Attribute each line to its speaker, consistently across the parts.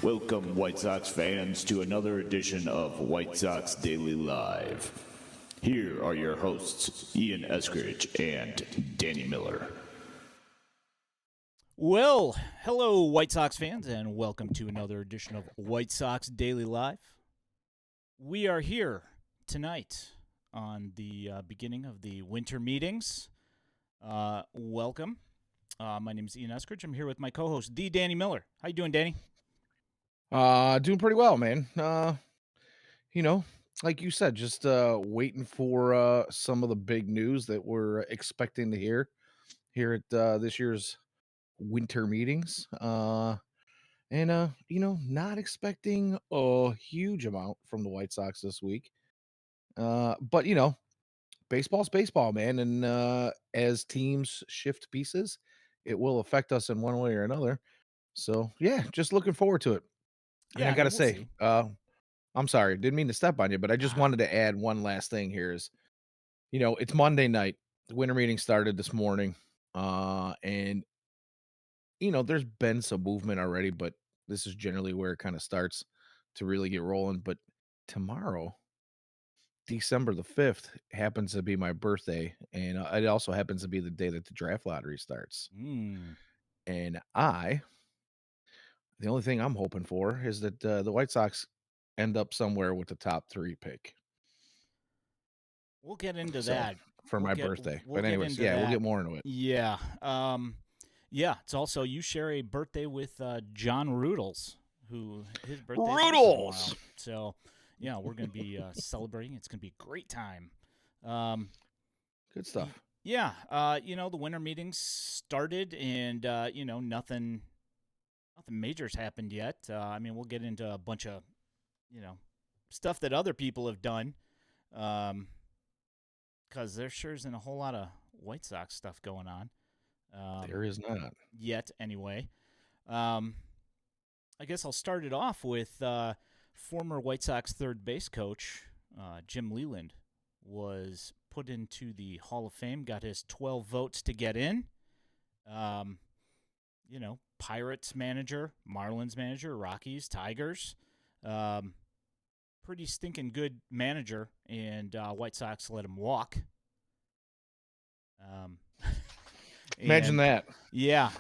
Speaker 1: Welcome, White Sox fans, to another edition of White Sox Daily Live. Here are your hosts, Ian Eskridge and Danny Miller.
Speaker 2: Well, hello, White Sox fans, and welcome to another edition of White Sox Daily Live. We are here tonight on the beginning of the winter meetings. Welcome. My name is Ian Eskridge. I'm here with my co-host, the Danny Miller. How you doing, Danny?
Speaker 3: Doing pretty well, man. Like you said, just waiting for some of the big news that we're expecting to hear here at this year's winter meetings. Not expecting a huge amount from the White Sox this week. But baseball's baseball, man, and as teams shift pieces, it will affect us in one way or another. So yeah, just looking forward to it. And I gotta
Speaker 2: We'll
Speaker 3: say,
Speaker 2: see.
Speaker 3: I'm sorry, didn't mean to step on you, but I just wanted to add one last thing here is, it's Monday night. The winter meeting started this morning. And there's been some movement already, but this is generally where it kind of starts to really get rolling. But tomorrow, December the 5th, happens to be my birthday, and it also happens to be the day that the draft lottery starts. And the only thing I'm hoping for is that the White Sox end up somewhere with the top 3 pick.
Speaker 2: We'll get into that
Speaker 3: for my birthday.
Speaker 2: We'll
Speaker 3: But anyways,
Speaker 2: get into
Speaker 3: we'll
Speaker 2: that.
Speaker 3: get more into it.
Speaker 2: Yeah. It's also, you share a birthday with John Rudels, who his birthday is tomorrow. So, yeah, we're going to be celebrating. It's going to be a great time.
Speaker 3: Good stuff.
Speaker 2: Yeah. The winter meetings started, and nothing major's happened yet. We'll get into a bunch of, stuff that other people have done. Because there sure isn't a whole lot of White Sox stuff going on.
Speaker 3: There is not.
Speaker 2: Yet, anyway. I guess I'll start it off with former White Sox third base coach Jim Leyland was put into the Hall of Fame, got his 12 votes to get in. Pirates manager, Marlins manager, Rockies, Tigers. Pretty stinking good manager, and White Sox let him walk.
Speaker 3: Imagine that.
Speaker 2: Yeah,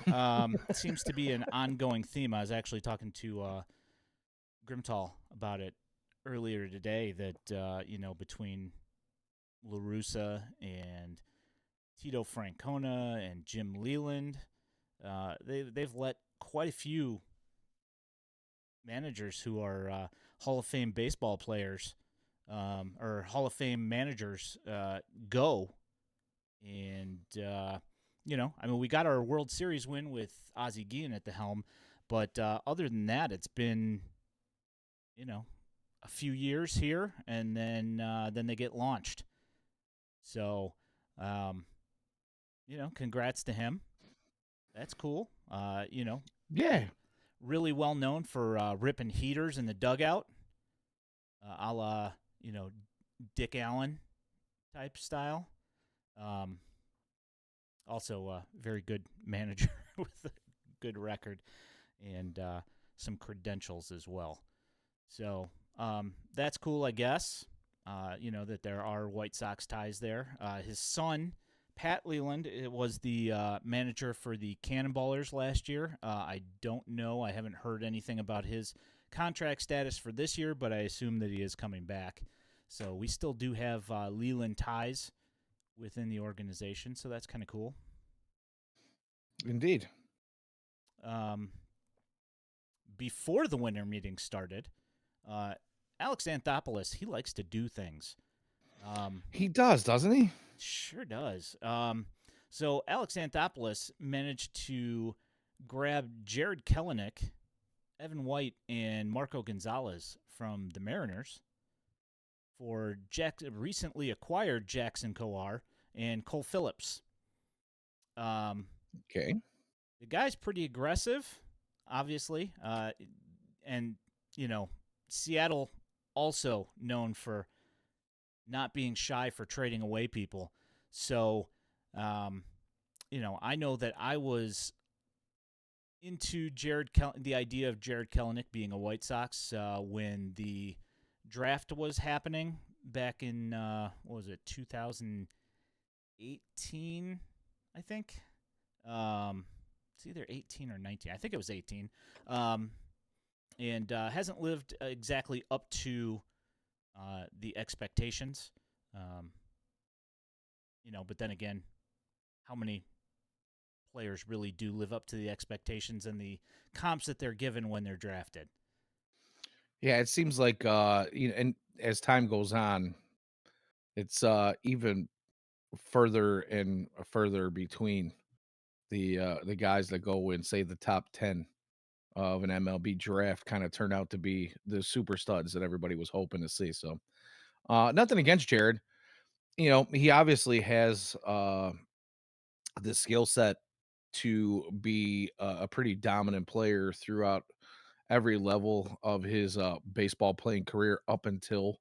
Speaker 2: it seems to be an ongoing theme. I was actually talking to Grimtall about it earlier today, that, between La Russa and Tito Francona and Jim Leyland, they've let quite a few managers who are Hall of Fame baseball players or Hall of Fame managers go. And, we got our World Series win with Ozzie Guillen at the helm. But other than that, it's been, a few years here, and then they get launched. So, congrats to him. That's cool.
Speaker 3: Yeah.
Speaker 2: Really well known for ripping heaters in the dugout, a la, Dick Allen type style. Also a very good manager with a good record and some credentials as well. So that's cool, I guess, that there are White Sox ties there. His son, Pat Leyland, was the manager for the Cannonballers last year. I don't know. I haven't heard anything about his contract status for this year, but I assume that he is coming back. So we still do have Leyland ties within the organization, so that's kind of cool.
Speaker 3: Indeed.
Speaker 2: Before the winter meeting started, Alex Anthopoulos, he likes to do things.
Speaker 3: He does, doesn't he?
Speaker 2: Sure does. So Alex Anthopoulos managed to grab Jared Kelenic, Evan White, and Marco Gonzalez from the Mariners for recently acquired Jackson Kowar and Cole Phillips.
Speaker 3: Okay.
Speaker 2: The guy's pretty aggressive, obviously. And, Seattle also known for not being shy for trading away people. So, I know that I was into the idea of Jared Kelenic being a White Sox when the draft was happening back in what was it, 2018, I think. It's either 18 or 19. I think it was 18. And hasn't lived exactly up to the expectations. But then again, how many players really do live up to the expectations and the comps that they're given when they're drafted?
Speaker 3: Yeah, it seems like and as time goes on, it's even further and further between the guys that go in, say, the top 10 of an MLB draft kind of turned out to be the super studs that everybody was hoping to see. So, nothing against Jared. He obviously has the skill set to be a pretty dominant player throughout every level of his baseball playing career up until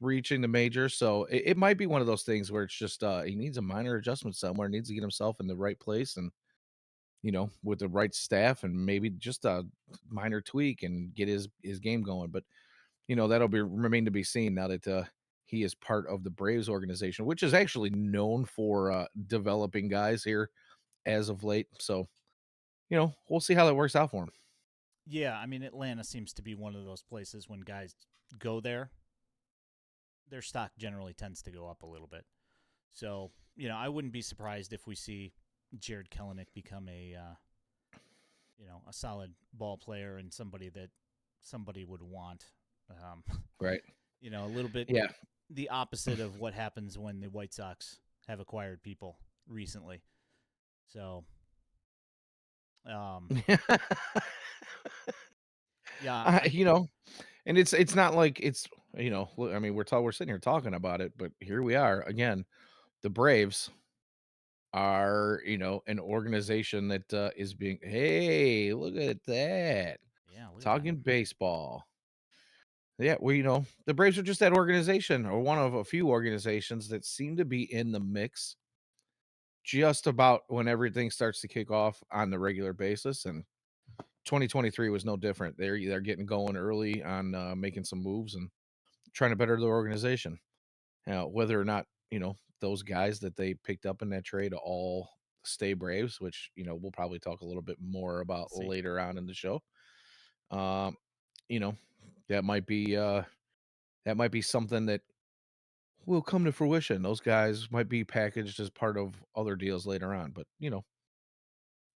Speaker 3: reaching the majors. So it might be one of those things where it's just he needs a minor adjustment somewhere, needs to get himself in the right place and with the right staff and maybe just a minor tweak and get his game going. But that'll be remain to be seen now that he is part of the Braves organization, which is actually known for developing guys here as of late. So, we'll see how that works out for him.
Speaker 2: Yeah, I mean, Atlanta seems to be one of those places when guys go there, their stock generally tends to go up a little bit. So, I wouldn't be surprised if we see Jared Kelenic become a solid ball player and somebody that somebody would want.
Speaker 3: Right.
Speaker 2: A little bit
Speaker 3: Yeah.
Speaker 2: the opposite of what happens when the White Sox have acquired people recently. So, yeah,
Speaker 3: And it's not like it's I mean, we're sitting here talking about it, but here we are again. The Braves are an organization that is being, hey, look at that,
Speaker 2: yeah, look at that.
Speaker 3: talking baseball. Yeah, well, the Braves are just that organization, or one of a few organizations that seem to be in the mix just about when everything starts to kick off on the regular basis. And 2023 was no different. They're getting going early on making some moves and trying to better their organization. Now, whether or not those guys that they picked up in that trade all stay Braves, which we'll probably talk a little bit more about
Speaker 2: See.
Speaker 3: later on in the show. Um, you know, that might be something that will come to fruition. Those guys might be packaged as part of other deals later on, but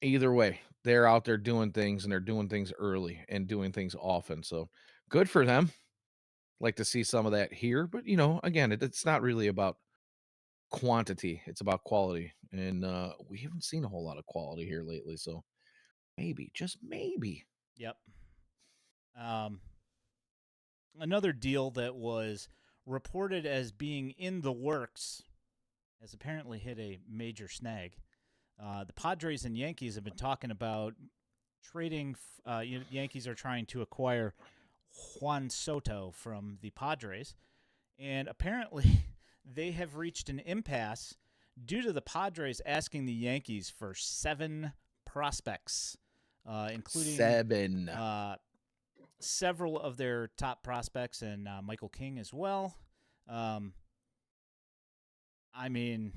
Speaker 3: either way, they're out there doing things and they're doing things early and doing things often. So good for them. Like to see some of that here, but again, it's not really about quantity, it's about quality. And we haven't seen a whole lot of quality here lately. So maybe, just maybe.
Speaker 2: Yep. Another deal that was reported as being in the works has apparently hit a major snag. The Padres and Yankees have been talking about trading. Yankees are trying to acquire Juan Soto from the Padres, and apparently they have reached an impasse due to the Padres asking the Yankees for 7 prospects, including
Speaker 3: 7.
Speaker 2: several of their top prospects and Michael King as well. I mean,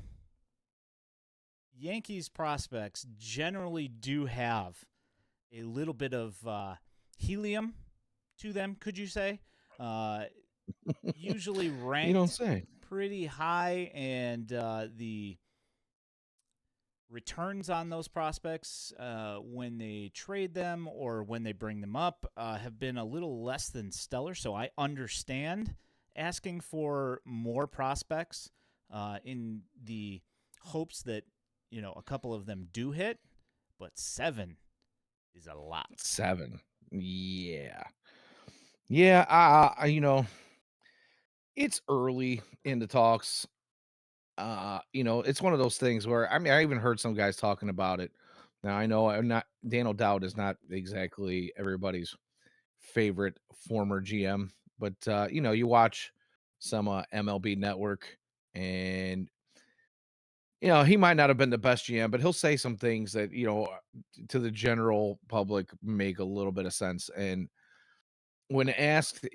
Speaker 2: Yankees prospects generally do have a little bit of helium to them, could you say? Usually
Speaker 3: You don't
Speaker 2: ranked
Speaker 3: say.
Speaker 2: pretty high, and the returns on those prospects when they trade them or when they bring them up have been a little less than stellar. So I understand asking for more prospects in the hopes that a couple of them do hit, but 7 is a lot.
Speaker 3: 7. Yeah. It's early in the talks. It's one of those things where, I mean, I even heard some guys talking about it. Now I know Dan O'Dowd is not exactly everybody's favorite former GM, but you watch some MLB Network, and he might not have been the best GM, but he'll say some things that, to the general public make a little bit of sense. And when asked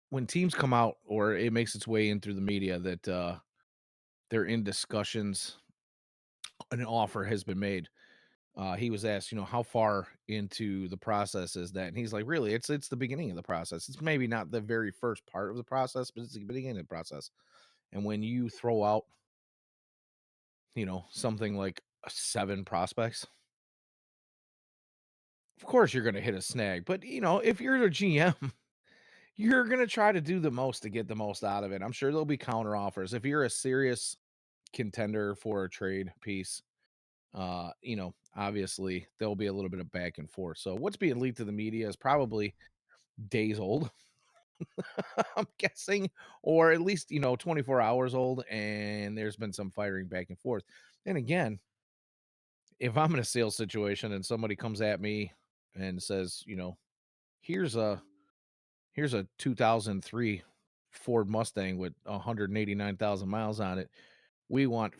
Speaker 3: when teams come out or it makes its way in through the media that they're in discussions, an offer has been made. He was asked, how far into the process is that? And he's like, really, it's the beginning of the process. It's maybe not the very first part of the process, but it's the beginning of the process. And when you throw out, something like 7 prospects, of course you're going to hit a snag. But if you're a GM, you're going to try to do the most to get the most out of it. I'm sure there'll be counter offers. If you're a serious contender for a trade piece, obviously there'll be a little bit of back and forth. So what's being leaked to the media is probably days old, I'm guessing, or at least, 24 hours old, and there's been some firing back and forth. And again, if I'm in a sales situation and somebody comes at me and says, here's a here's a 2003 Ford Mustang with 189,000 miles on it. We want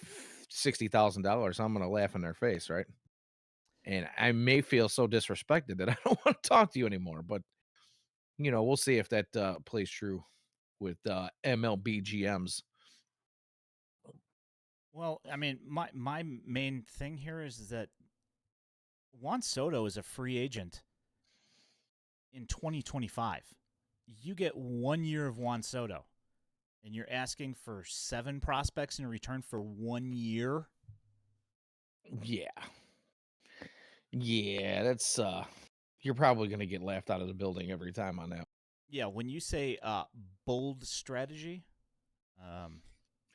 Speaker 3: $60,000. I'm going to laugh in their face, right? And I may feel so disrespected that I don't want to talk to you anymore. But we'll see if that plays true with MLB GMs.
Speaker 2: Well, I mean, my main thing here is that Juan Soto is a free agent in 2025. You get 1 year of Juan Soto, and you're asking for 7 prospects in return for 1 year.
Speaker 3: Yeah. Yeah, that's you're probably going to get laughed out of the building every time on that.
Speaker 2: Yeah, when you say bold strategy, um,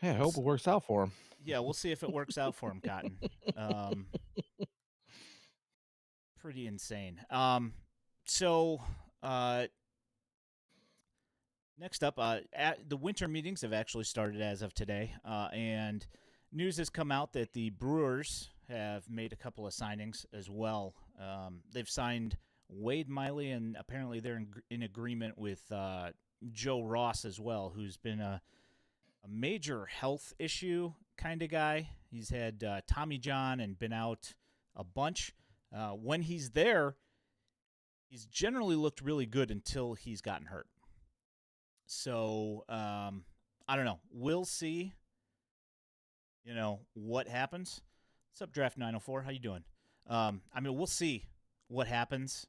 Speaker 3: Hey, I hope it works out for him.
Speaker 2: yeah, we'll see if it works out for him, Cotton. Um, pretty insane. So next up, the winter meetings have actually started as of today, and news has come out that the Brewers have made a couple of signings as well. They've signed Wade Miley, and apparently they're in agreement with Joe Ross as well, who's been a major health issue kind of guy. He's had Tommy John and been out a bunch. When he's there, he's generally looked really good until he's gotten hurt. So I don't know. We'll see. What happens. What's up, Draft 904? How you doing? I mean, we'll see what happens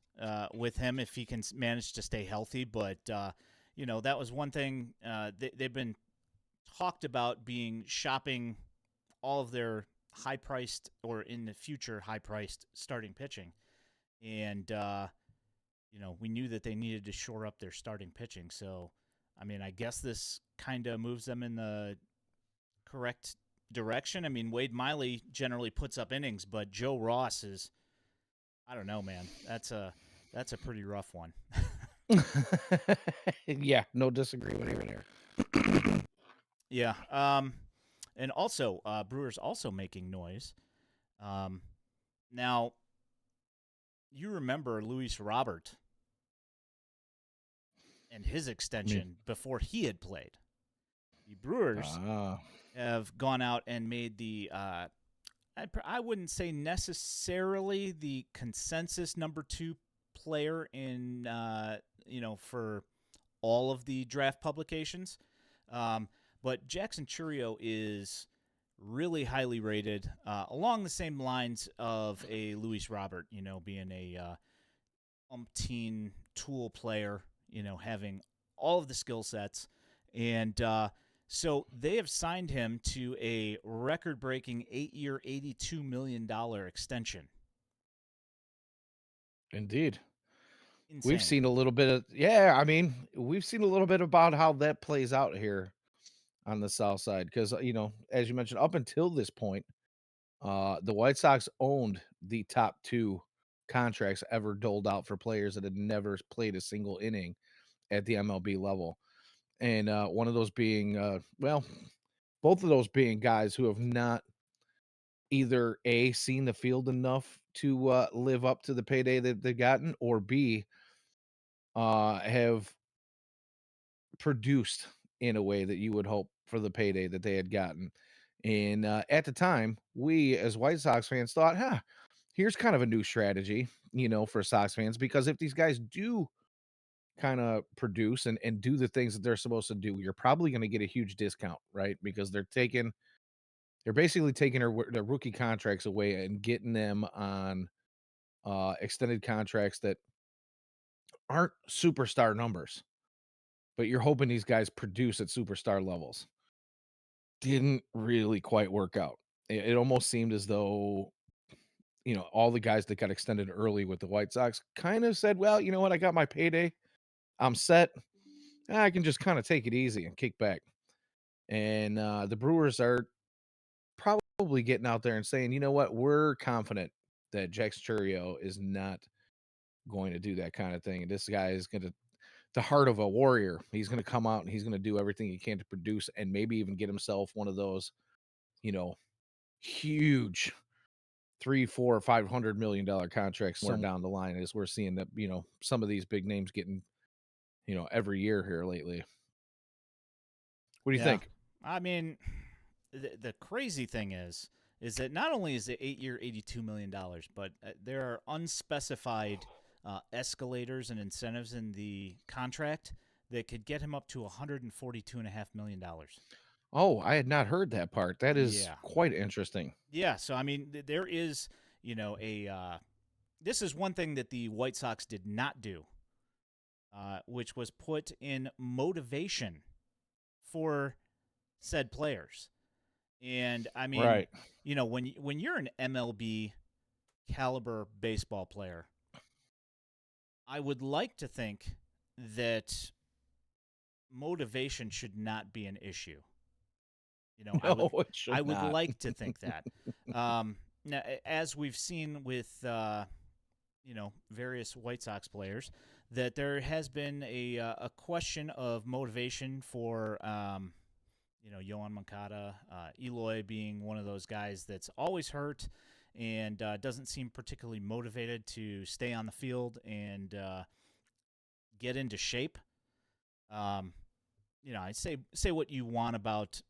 Speaker 2: with him if he can manage to stay healthy. But that was one thing they've been talked about shopping all of their high-priced or in the future high-priced starting pitching, and we knew that they needed to shore up their starting pitching. So, I mean, I guess this kind of moves them in the correct direction. I mean, Wade Miley generally puts up innings, but Joe Ross is, I don't know, man. That's a pretty rough one.
Speaker 3: Yeah, no disagreement even here.
Speaker 2: Yeah. And also, Brewers also making noise. Now, you remember Luis Robert and his extension before he had played. The Brewers have gone out and made the I wouldn't say necessarily the consensus number 2 player in for all of the draft publications, but Jackson Chourio is really highly rated, along the same lines of a Luis Robert. Being a umpteen tool player, having all of the skill sets, and so they have signed him to a record-breaking 8-year, $82 million extension.
Speaker 3: Indeed.
Speaker 2: Insane.
Speaker 3: We've seen a little bit of we've seen a little bit about how that plays out here on the South Side because as you mentioned, up until this point, the White Sox owned the top 2 contracts ever doled out for players that had never played a single inning at the MLB level, and one of those being both of those being guys who have not either A, seen the field enough to live up to the payday that they've gotten, or B, have produced in a way that you would hope for the payday that they had gotten. And at the time, we as White Sox fans thought, here's kind of a new strategy, for Sox fans, because if these guys do kind of produce and do the things that they're supposed to do, you're probably going to get a huge discount, right? Because they're basically taking their rookie contracts away and getting them on extended contracts that aren't superstar numbers, but you're hoping these guys produce at superstar levels. Didn't really quite work out. It almost seemed as though, all the guys that got extended early with the White Sox kind of said, well, you know what? I got my payday. I'm set. I can just kind of take it easy and kick back. And the Brewers are probably getting out there and saying, you know what? We're confident that Jack Churio is not going to do that kind of thing. This guy is going to, the heart of a warrior. He's going to come out and he's going to do everything he can to produce and maybe even get himself one of those, huge 3, 4, $500 million contracts somewhere down the line, as we're seeing that, some of these big names getting, every year here lately. What do you think?
Speaker 2: I mean, the crazy thing is that not only is it 8-year, $82 million, but there are unspecified escalators and incentives in the contract that could get him up to $142.5 million.
Speaker 3: Oh, I had not heard that part. That is
Speaker 2: Yeah.
Speaker 3: quite interesting.
Speaker 2: Yeah, so I mean, there is, this is one thing that the White Sox did not do, which was put in motivation for said players. And I mean,
Speaker 3: Right.
Speaker 2: when you're an MLB caliber baseball player, I would like to think that motivation should not be an issue.
Speaker 3: No, it should
Speaker 2: I would
Speaker 3: not.
Speaker 2: like to think that. Now, as we've seen with various White Sox players, that there has been a question of motivation for Yoan Moncada, Eloy being one of those guys that's always hurt and doesn't seem particularly motivated to stay on the field and get into shape. I say what you want about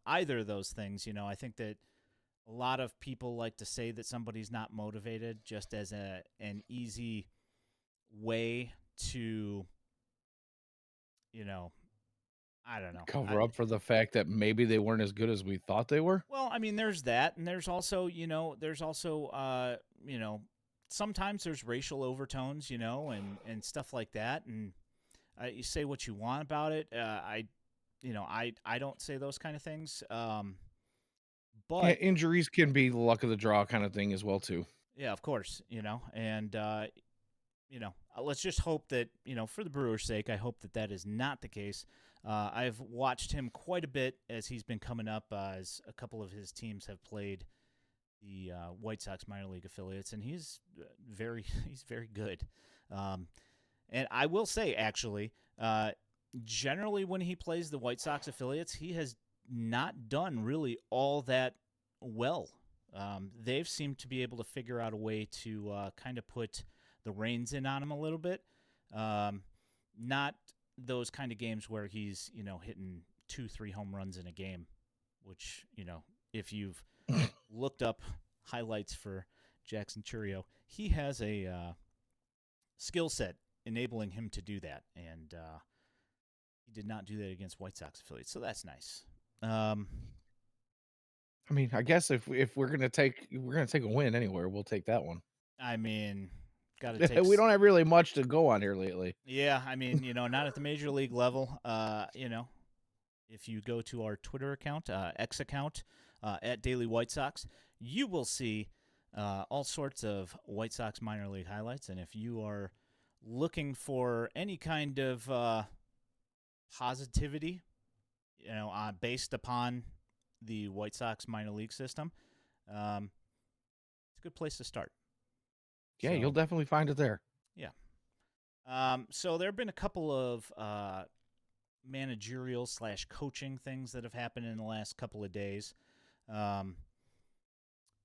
Speaker 2: either of those things. I think that a lot of people like to say that somebody's not motivated just as an easy way to, I don't know.
Speaker 3: Cover up for the fact that maybe they weren't as good as we thought they were.
Speaker 2: Well, I mean, there's that, and there's also, sometimes there's racial overtones, and stuff like that, and you say what you want about it. I don't say those kind of things. But
Speaker 3: injuries can be the luck of the draw kind of thing as well too.
Speaker 2: Yeah, of course, and let's just hope that for the Brewers' sake, I hope that is not the case. I've watched him quite a bit as he's been coming up, as a couple of his teams have played the White Sox minor league affiliates, and he's very good. And I will say, actually, generally when he plays the White Sox affiliates, he has not done really all that well. They've seemed to be able to figure out a way to kind of put the reins in on him a little bit. Not those kind of games where he's, hitting 2-3 home runs in a game, which, if you've looked up highlights for Jackson Churio, he has a skill set enabling him to do that, and he did not do that against White Sox affiliates, so that's nice.
Speaker 3: I mean, I guess if we're gonna take a win anywhere, we'll take that one.
Speaker 2: I mean, gotta take.
Speaker 3: We don't have really much to go on here lately.
Speaker 2: Yeah, I mean, not at the major league level. If you go to our Twitter account, X account, at Daily White Sox, you will see all sorts of White Sox minor league highlights. And if you are looking for any kind of positivity, based upon the White Sox minor league system, it's a good place to start.
Speaker 3: Yeah, so, you'll definitely find it there.
Speaker 2: Yeah. So there have been a couple of managerial / coaching things that have happened in the last couple of days. One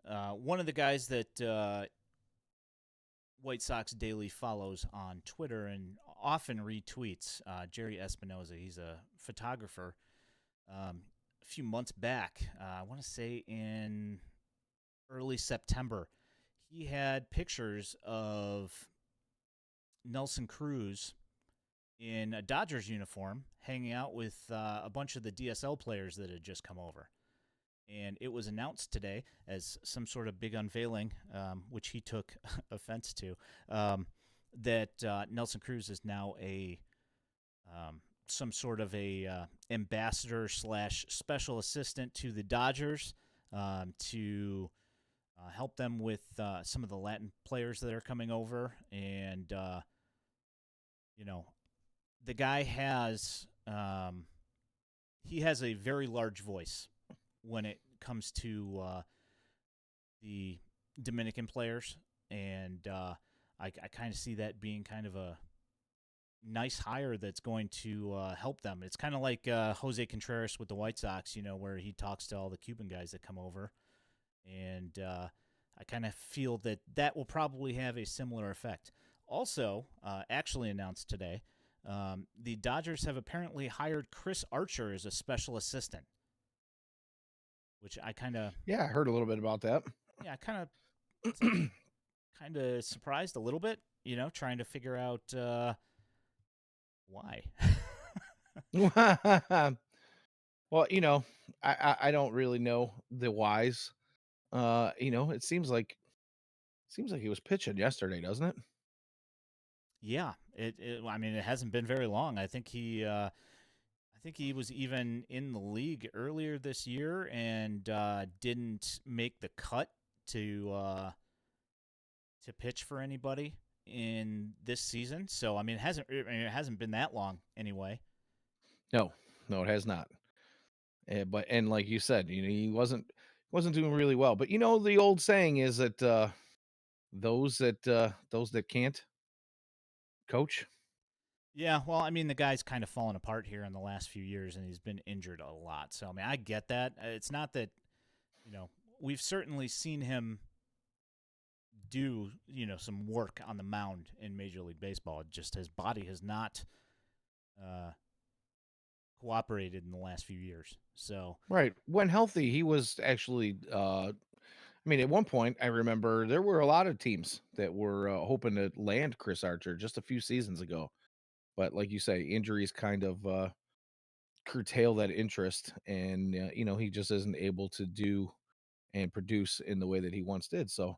Speaker 2: of the guys that White Sox Daily follows on Twitter and often retweets, Jerry Espinoza. He's a photographer. few months back. I want to say in early September, he had pictures of Nelson Cruz in a Dodgers uniform hanging out with a bunch of the DSL players that had just come over. And it was announced today as some sort of big unveiling, which he took offense to, that Nelson Cruz is now some sort of a ambassador / special assistant to the Dodgers to help them with some of the Latin players that are coming over. And, the guy has he has a very large voice when it comes to the Dominican players, and I kind of see that being kind of a nice hire that's going to help them. It's kind of like Jose Contreras with the White Sox, where he talks to all the Cuban guys that come over, and I kind of feel that will probably have a similar effect. Also, actually announced today, the Dodgers have apparently hired Chris Archer as a special assistant, which I kind of
Speaker 3: Yeah, I heard a little bit about that.
Speaker 2: yeah, kind of surprised a little bit, trying to figure out why.
Speaker 3: Well, I don't really know the whys. It seems like he was pitching yesterday, doesn't it?
Speaker 2: Yeah, I mean, it hasn't been very long. I think he was even in the league earlier this year and didn't make the cut to pitch for anybody in this season. So I mean, it hasn't been that long anyway.
Speaker 3: No, it has not. But like you said, he wasn't doing really well. But the old saying is that those that can't coach.
Speaker 2: Yeah, well, I mean, the guy's kind of fallen apart here in the last few years, and he's been injured a lot. So I mean, I get that. It's not that we've certainly seen him do some work on the mound in Major League Baseball. Just his body has not cooperated in the last few years. So
Speaker 3: Right. When healthy, he was actually I mean, at one point, I remember there were a lot of teams that were hoping to land Chris Archer just a few seasons ago. But like you say, injuries kind of curtail that interest, and he just isn't able to do and produce in the way that he once did. So,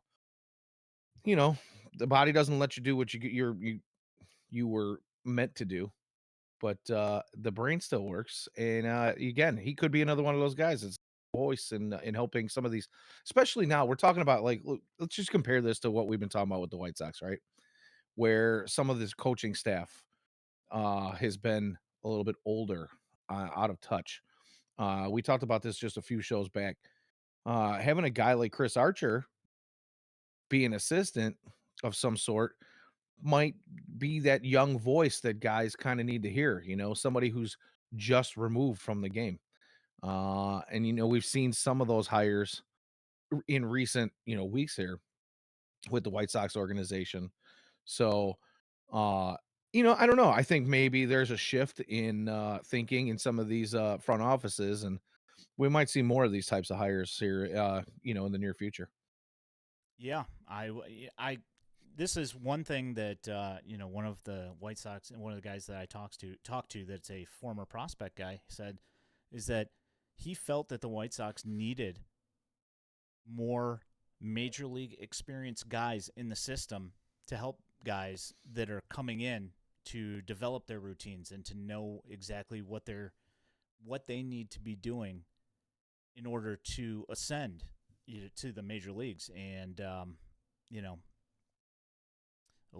Speaker 3: the body doesn't let you do what you were meant to do, but the brain still works. And again, he could be another one of those guys. It's voice in helping some of these, especially now. We're talking about, like, look, let's just compare this to what we've been talking about with the White Sox, right? Where some of this coaching staff has been a little bit older, out of touch. We talked about this just a few shows back. Having a guy like Chris Archer be an assistant of some sort might be that young voice that guys kind of need to hear, somebody who's just removed from the game. And we've seen some of those hires in recent, weeks here with the White Sox organization. So, I don't know. I think maybe there's a shift in thinking in some of these front offices, and we might see more of these types of hires here, in the near future.
Speaker 2: yeah, this is one thing that one of the White Sox and one of the guys that I talked to that's a former prospect guy said is that he felt that the White Sox needed more major league experienced guys in the system to help guys that are coming in to develop their routines and to know exactly what they need to be doing in order to ascend to the major leagues. And oh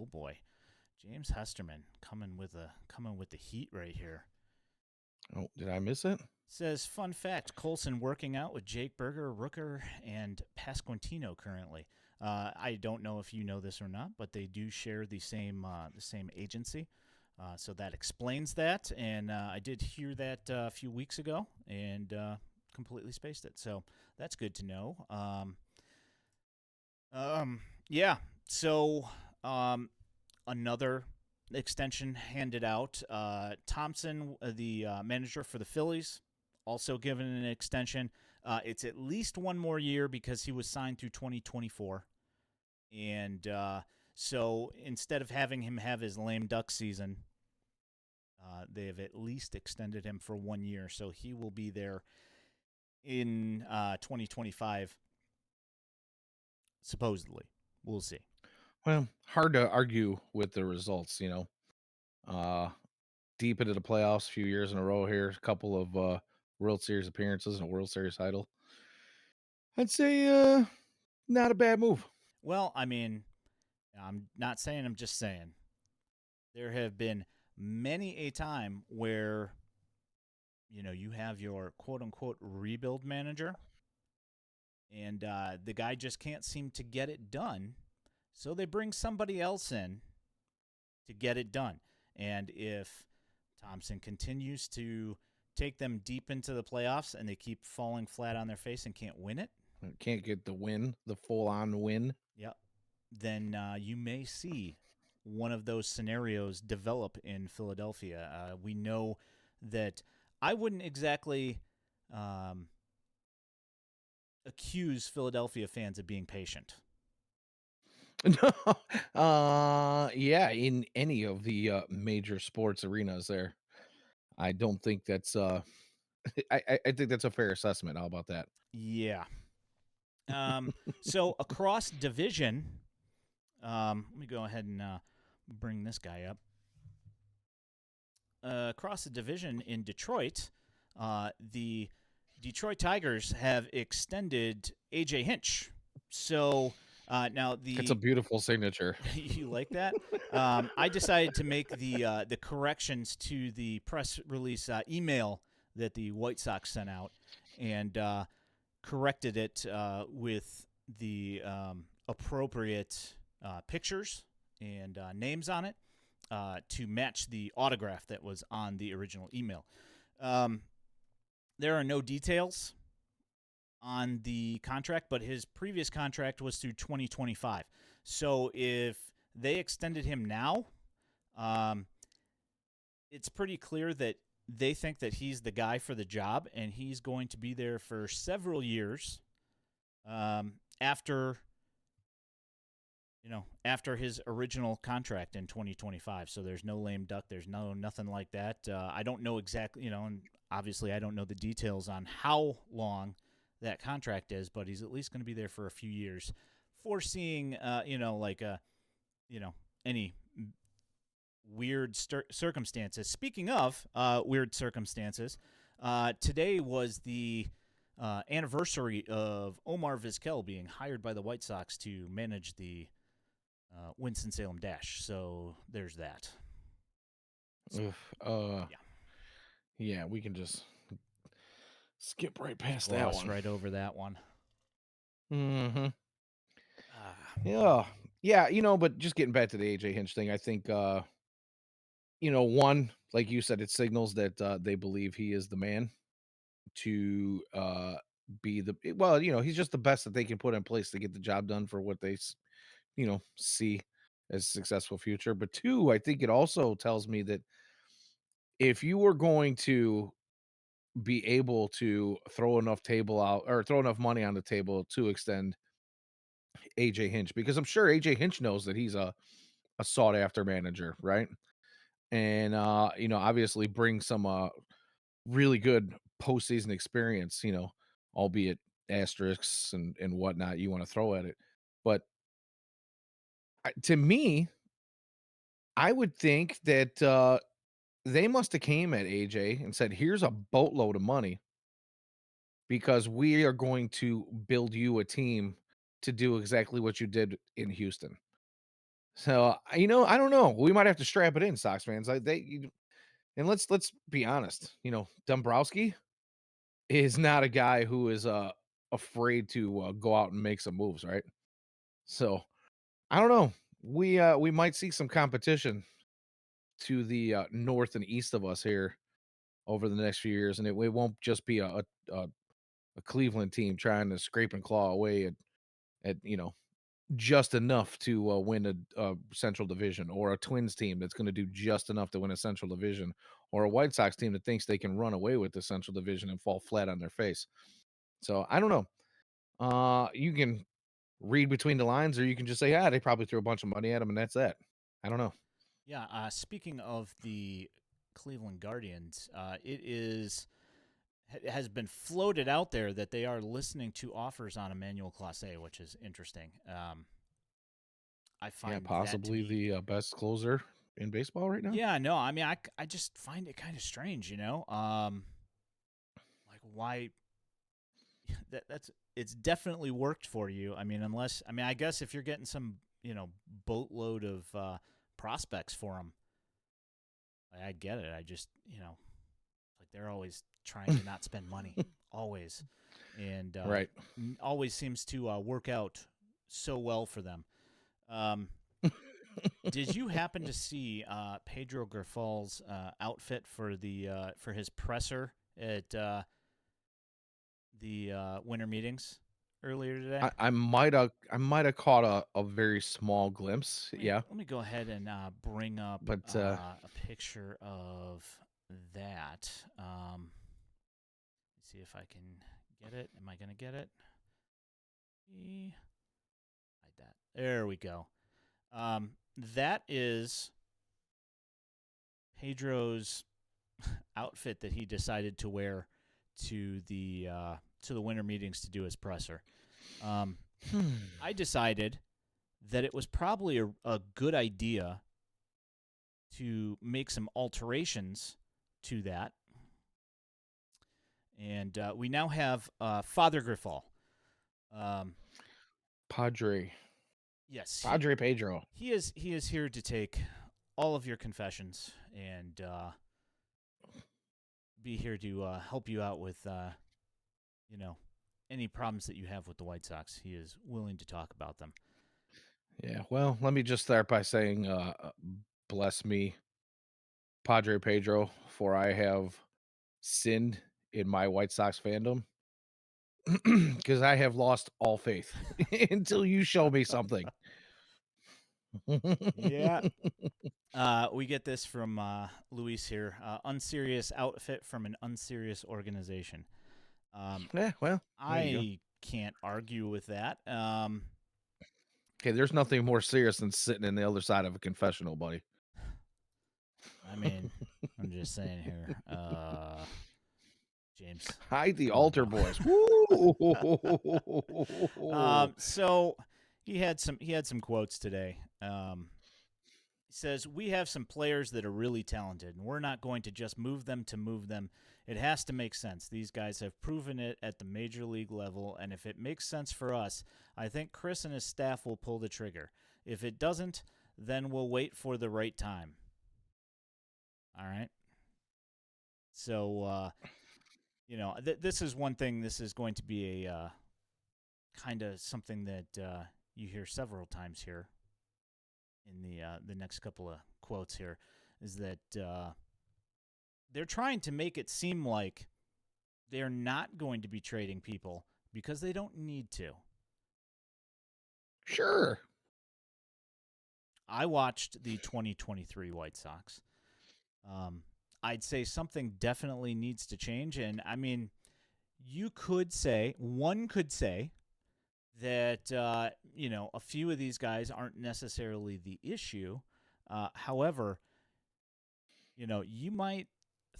Speaker 2: boy, James Hesterman coming with the heat right here.
Speaker 3: Oh, did I miss it?
Speaker 2: Says, fun fact, Colson working out with Jake Berger, Rooker, and Pasquantino currently. I don't know if you know this or not, but they do share the same agency. So that explains that. And I did hear that a few weeks ago and completely spaced it. So that's good to know. Yeah. So another extension handed out. Thompson, the manager for the Phillies, also given an extension. It's at least one more year because he was signed through 2024. And so instead of having him have his lame duck season, they have at least extended him for 1 year. So he will be there in 2025, supposedly. We'll see.
Speaker 3: Well, hard to argue with the results, deep into the playoffs a few years in a row here, a couple of World Series appearances and a World Series title. I'd say not a bad move.
Speaker 2: Well, I mean, I'm not saying, I'm just saying. There have been many a time where, you have your quote unquote rebuild manager and the guy just can't seem to get it done. So they bring somebody else in to get it done. And if Thompson continues to take them deep into the playoffs and they keep falling flat on their face and can't win it,
Speaker 3: Can't get the win, the full-on win.
Speaker 2: yep, then you may see one of those scenarios develop in Philadelphia. We know that I wouldn't exactly accuse Philadelphia fans of being patient.
Speaker 3: No, yeah, in any of the major sports arenas there. I don't think that's I think that's a fair assessment. How about that?
Speaker 2: Yeah. So across division, let me go ahead and bring this guy up. Across the division in Detroit, the Detroit Tigers have extended AJ Hinch. So now
Speaker 3: It's a beautiful signature.
Speaker 2: you like that? I decided to make the corrections to the press release email that the White Sox sent out, and corrected it with the appropriate pictures and names on it to match the autograph that was on the original email. There are no details on the contract, but his previous contract was through 2025. So if they extended him now, it's pretty clear that they think that he's the guy for the job, and he's going to be there for several years after his original contract in 2025. So there's no lame duck. There's nothing like that. I don't know exactly, and obviously I don't know the details on how long that contract is, but he's at least going to be there for a few years, foreseeing, any weird circumstances. Speaking of weird circumstances, today was the anniversary of Omar Vizquel being hired by the White Sox to manage the Winston-Salem Dash. So there's that.
Speaker 3: Yeah, we can just skip right past
Speaker 2: Gloss
Speaker 3: that one.
Speaker 2: right over that one.
Speaker 3: Mm-hmm. Yeah, but just getting back to the AJ Hinch thing, I think one, like you said, it signals that they believe he is the man to be he's just the best that they can put in place to get the job done for what they see as a successful future. But two, I think it also tells me that if you were going to be able to throw enough money on the table to extend AJ Hinch, because I'm sure AJ Hinch knows that he's a sought after manager, right? And obviously bring some really good postseason experience, albeit asterisks and whatnot you want to throw at it. But to me, I would think that they must have came at AJ and said, "Here's a boatload of money because we are going to build you a team to do exactly what you did in Houston." So, I don't know. We might have to strap it in, Sox fans. And let's be honest. Dombrowski is not a guy who is afraid to go out and make some moves, right? So, I don't know. We might see some competition to the north and east of us here over the next few years, and it won't just be a Cleveland team trying to scrape and claw away at just enough to win a Central Division, or a Twins team that's going to do just enough to win a Central Division, or a White Sox team that thinks they can run away with the Central Division and fall flat on their face. So I don't know. You can read between the lines, or you can just say, yeah, they probably threw a bunch of money at him, and that's that. I don't know.
Speaker 2: Yeah. Speaking of the Cleveland Guardians, has been floated out there that they are listening to offers on Emmanuel Clase, which is interesting. I find
Speaker 3: possibly
Speaker 2: that to be,
Speaker 3: the best closer in baseball right now.
Speaker 2: Yeah, no, I mean, I just find it kind of strange, you know. Like why it's definitely worked for you. I mean, I guess if you're getting some, boatload of prospects for them, I get it. I just, like they're always trying to not spend money, always, and
Speaker 3: Right.
Speaker 2: always seems to work out so well for them. Did you happen to see Pedro Grifal's outfit for his presser at the winter meetings earlier today?
Speaker 3: I might have caught a very small glimpse. Yeah,
Speaker 2: Let me go ahead and bring up
Speaker 3: but
Speaker 2: a picture of that. See if I can get it. Am I going to get it? Hide that. There we go. That is Pedro's outfit that he decided to wear to the winter meetings to do his presser. I decided that it was probably a good idea to make some alterations to that. And we now have Father Grifal.
Speaker 3: Padre.
Speaker 2: Yes.
Speaker 3: Padre Pedro.
Speaker 2: He is here to take all of your confessions and be here to help you out with, any problems that you have with the White Sox. He is willing to talk about them.
Speaker 3: Yeah, well, let me just start by saying, bless me, Padre Pedro, for I have sinned in my White Sox fandom because I have lost all faith until you show me something.
Speaker 2: Yeah. We get this from Luis here. Unserious outfit from an unserious organization.
Speaker 3: Yeah, well, there you go.
Speaker 2: I can't argue with that.
Speaker 3: Okay, there's nothing more serious than sitting in the other side of a confessional, buddy.
Speaker 2: I mean, I'm just saying here, James.
Speaker 3: Hide the
Speaker 2: come on
Speaker 3: altar
Speaker 2: now.
Speaker 3: boys. Woo!
Speaker 2: So he had some quotes today. He says, "We have some players that are really talented, and we're not going to just move them to move them. It has to make sense. These guys have proven it at the major league level, and if it makes sense for us, I think Chris and his staff will pull the trigger. If it doesn't, then we'll wait for the right time." All right. So, this is one thing. This is going to be a kind of something that you hear several times here in the next couple of quotes here, is that they're trying to make it seem like they're not going to be trading people because they don't need to.
Speaker 3: Sure.
Speaker 2: I watched the 2023 White Sox. I'd say something definitely needs to change. And, I mean, one could say that, a few of these guys aren't necessarily the issue. However, you might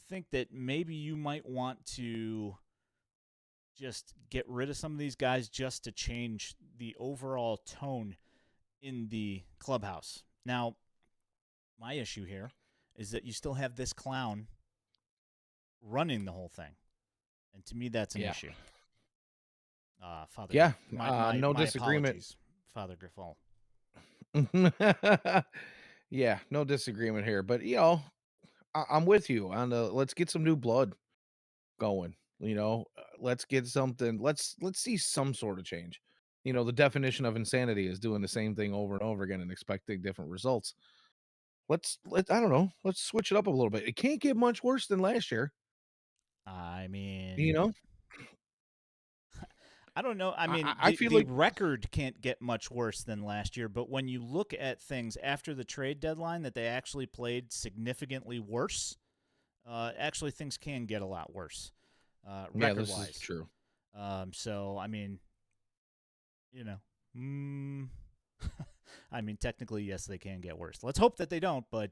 Speaker 2: think that maybe you might want to just get rid of some of these guys just to change the overall tone in the clubhouse. Now, my issue here is that you still have this clown running the whole thing. And to me, that's an issue. Father.
Speaker 3: Yeah,
Speaker 2: my
Speaker 3: no disagreement.
Speaker 2: Father Grifal.
Speaker 3: Yeah, no disagreement here. But, I'm with you on the let's get some new blood going. Let's get something. Let's see some sort of change. The definition of insanity is doing the same thing over and over again and expecting different results. I don't know. Let's switch it up a little bit. It can't get much worse than last year.
Speaker 2: I mean, I don't know. I mean,
Speaker 3: I feel
Speaker 2: the
Speaker 3: like
Speaker 2: record can't get much worse than last year, but when you look at things after the trade deadline that they actually played significantly worse, Actually, things can get a lot worse,
Speaker 3: Yeah, this is
Speaker 2: record-wise.
Speaker 3: true.
Speaker 2: So I mean, you know, mm, I mean, technically, yes, they can get worse. Let's hope that they don't, but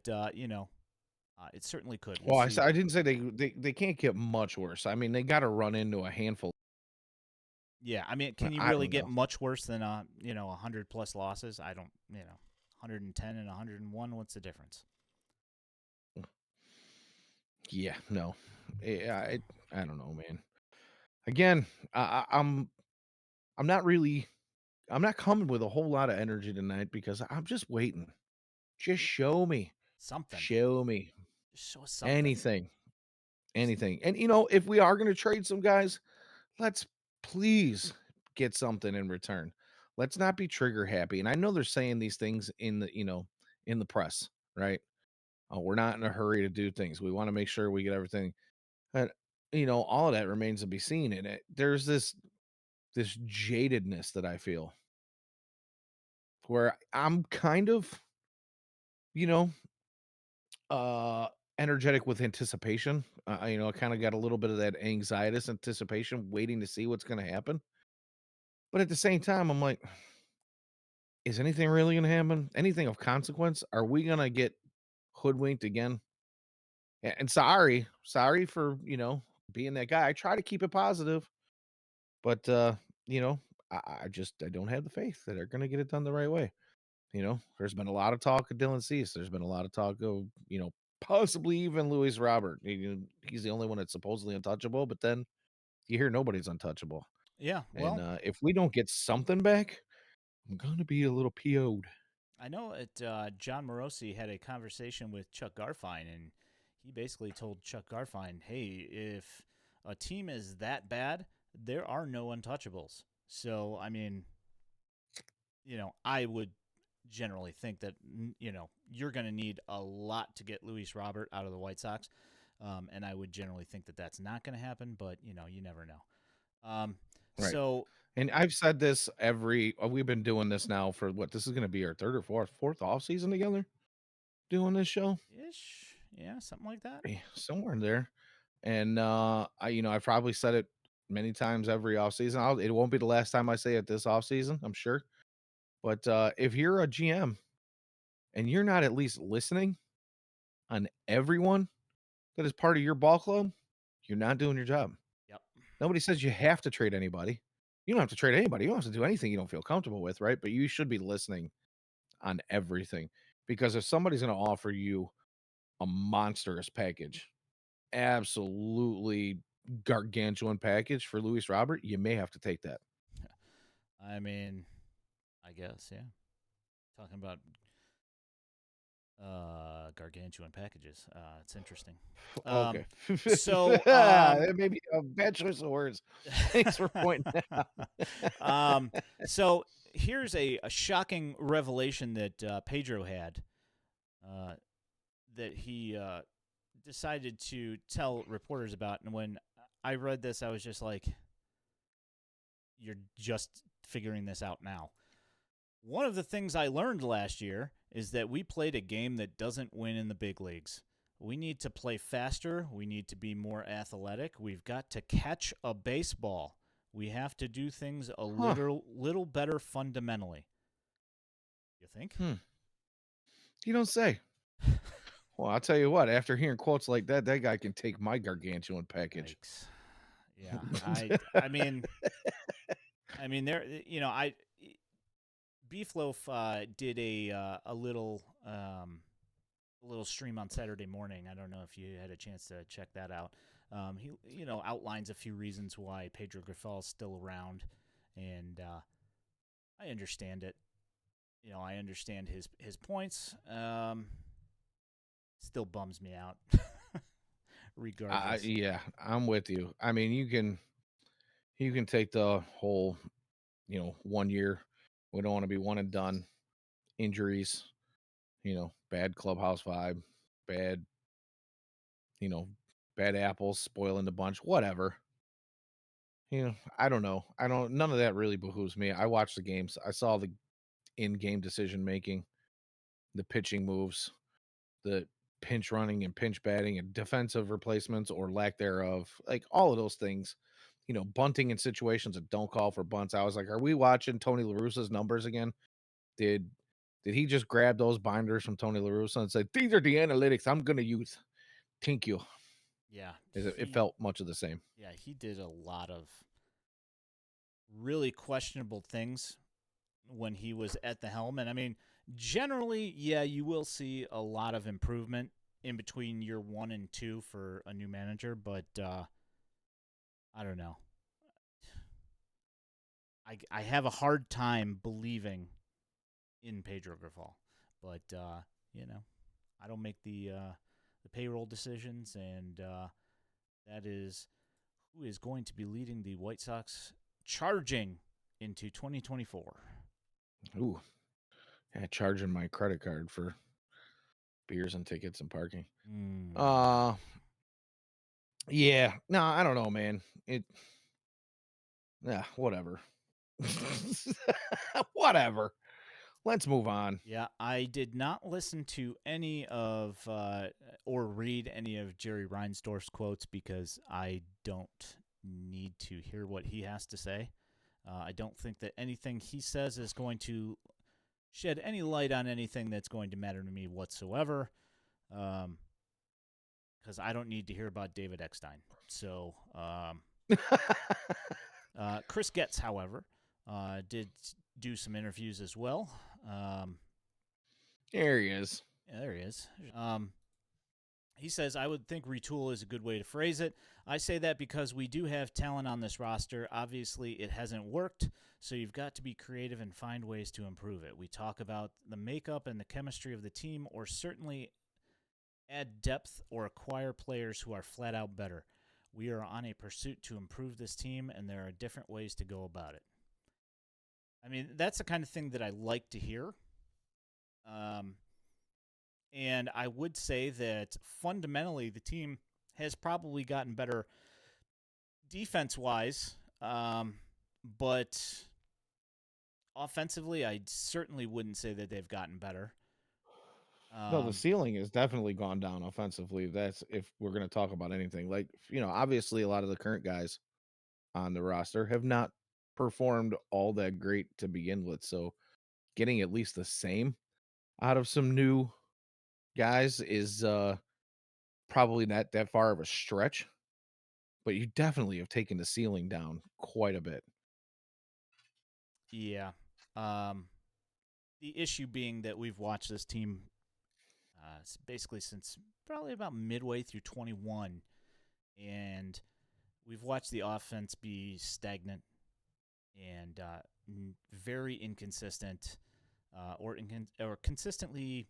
Speaker 2: it certainly could. We'll
Speaker 3: Well,
Speaker 2: see.
Speaker 3: I didn't say they can't get much worse. I mean, they got to run into a handful.
Speaker 2: Yeah, I mean, can you
Speaker 3: I
Speaker 2: really
Speaker 3: don't
Speaker 2: get
Speaker 3: know.
Speaker 2: much worse than 100 plus losses? I don't, 110 and 101. What's the difference?
Speaker 3: Yeah, no. I don't know, man. Again, I'm not really I'm not coming with a whole lot of energy tonight because I'm just waiting. Just show me.
Speaker 2: Something.
Speaker 3: Show me
Speaker 2: Just show us something.
Speaker 3: anything.
Speaker 2: Just,
Speaker 3: Anything. And if we are going to trade some guys, let's please get something in return. Let's not be trigger happy. And I know they're saying these things in the press, right? Oh, we're not in a hurry to do things. We want to make sure we get everything. And all of that remains to be seen. And there's this jadedness that I feel where I'm kind of, you know, uh energetic with anticipation. I kind of got a little bit of that anxieties anticipation, waiting to see what's going to happen. But at the same time, I'm like, is anything really going to happen? Anything of consequence? Are we going to get hoodwinked again? And sorry for being that guy. I try to keep it positive, but you know, I don't have the faith that they're going to get it done the right way. There's been a lot of talk of Dylan Cease. There's been a lot of talk of possibly even Luis Robert. He's the only one that's supposedly untouchable, but then you hear nobody's untouchable.
Speaker 2: yeah.
Speaker 3: And
Speaker 2: Well,
Speaker 3: if we don't get something back, I'm gonna be a little PO'd.
Speaker 2: I know it. John Morosi had a conversation with Chuck Garfien, and he basically told Chuck Garfien, "Hey, if a team is that bad, there are no untouchables." So, I mean, I would generally think that you're going to need a lot to get Luis Robert out of the White Sox, and I would generally think that that's not going to happen. But you never know. Um,
Speaker 3: Right.
Speaker 2: so
Speaker 3: And I've said this we've been doing this now for what, this is gonna be our third or fourth off season together doing this show.
Speaker 2: ish, yeah, something like that.
Speaker 3: Somewhere in there. And I've probably said it many times every off season. It won't be the last time I say it this off season, I'm sure. But if you're a GM and you're not at least listening on everyone that is part of your ball club, you're not doing your job.
Speaker 2: Yep.
Speaker 3: Nobody says you have to trade anybody. You don't have to trade anybody. You don't have to do anything you don't feel comfortable with, right? But you should be listening on everything, because if somebody's going to offer you a monstrous package, absolutely gargantuan package for Luis Robert, you may have to take that.
Speaker 2: I mean, I guess, yeah. Talking about gargantuan packages. It's interesting.
Speaker 3: Okay.
Speaker 2: So
Speaker 3: That may be a bad choice of words. Thanks for pointing that
Speaker 2: um, so here's a shocking revelation that Pedro had, uh, that he decided to tell reporters about. And when I read this, I was just like, "You're just figuring this out now." One of the things I learned last year is that we played a game that doesn't win in the big leagues. We need to play faster. We need to be more athletic. We've got to catch a baseball. We have to do things a
Speaker 3: Huh.
Speaker 2: little better fundamentally. You think?
Speaker 3: You don't say. Well, I'll tell you what, after hearing quotes like that, that guy can take my gargantuan package.
Speaker 2: Yikes. Yeah. I mean there I Beefloaf did a little stream on Saturday morning. I don't know if you had a chance to check that out. He outlines a few reasons why Pedro Grifol is still around, and I understand it. I understand his points. Still bums me out, regardless.
Speaker 3: Yeah, I'm with you. I mean, you can take the whole 1 year. We don't want to be one and done. Injuries, bad clubhouse vibe, bad, you know, bad apples spoiling the bunch, whatever. I don't know. None of that really behooves me. I watched the games. I saw the in-game decision making, the pitching moves, the pinch running and pinch batting and defensive replacements or lack thereof, like all of those things, bunting in situations that don't call for bunts. I was like, are we watching Tony La Russa's numbers again? Did did he just grab those binders from Tony La Russa and say, these are the analytics I'm gonna use? Thank you.
Speaker 2: Yeah,
Speaker 3: It felt much of the same.
Speaker 2: he did a lot of really questionable things when he was at the helm. And I mean, generally, yeah, you will see a lot of improvement in between year 1 and 2 for a new manager, but I don't know. I have a hard time believing in Pedro Grifol, but I don't make the payroll decisions, and that is who is going to be leading the White Sox charging into 2024.
Speaker 3: Ooh, yeah, charging my credit card for beers and tickets and parking.
Speaker 2: Mm.
Speaker 3: Yeah, no, I don't know, man. Yeah, whatever. Whatever. Let's move on.
Speaker 2: Yeah, I did not listen to any of or read any of Jerry Reinsdorf's quotes because I don't need to hear what he has to say. I don't think that anything he says is going to shed any light on anything that's going to matter to me whatsoever. Because I don't need to hear about David Eckstein. So, Chris Getz, however, did do some interviews as well.
Speaker 3: There he is.
Speaker 2: Yeah, there he is. He says, I would think retool is a good way to phrase it. I say that because we do have talent on this roster. Obviously, it hasn't worked, so you've got to be creative and find ways to improve it. We talk about the makeup and the chemistry of the team, or certainly add depth or acquire players who are flat out better. We are on a pursuit to improve this team, and there are different ways to go about it. I mean, that's the kind of thing that I like to hear. And I would say that fundamentally the team has probably gotten better defense-wise, but offensively, I certainly wouldn't say that they've gotten better.
Speaker 3: No, the ceiling has definitely gone down offensively. That's if we're going to talk about anything. Like, obviously a lot of the current guys on the roster have not performed all that great to begin with. So getting at least the same out of some new guys is probably not that far of a stretch, but you definitely have taken the ceiling down quite a bit.
Speaker 2: Yeah. The issue being that we've watched this team basically since probably about midway through 21, and we've watched the offense be stagnant and very inconsistent or consistently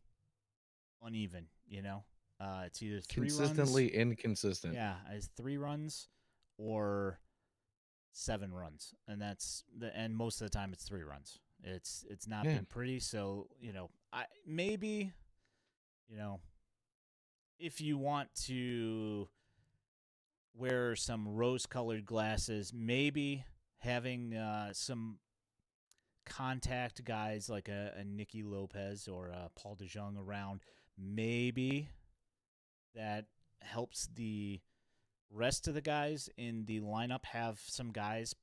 Speaker 2: uneven. It's either
Speaker 3: Consistently
Speaker 2: 3 runs.
Speaker 3: inconsistent.
Speaker 2: Yeah, it's 3 runs or 7 runs, and and most of the time it's 3 runs. It's not been pretty. So I maybe if you want to wear some rose-colored glasses, maybe having some contact guys like a Nicky Lopez or a Paul DeJong around, maybe that helps the rest of the guys in the lineup have some guys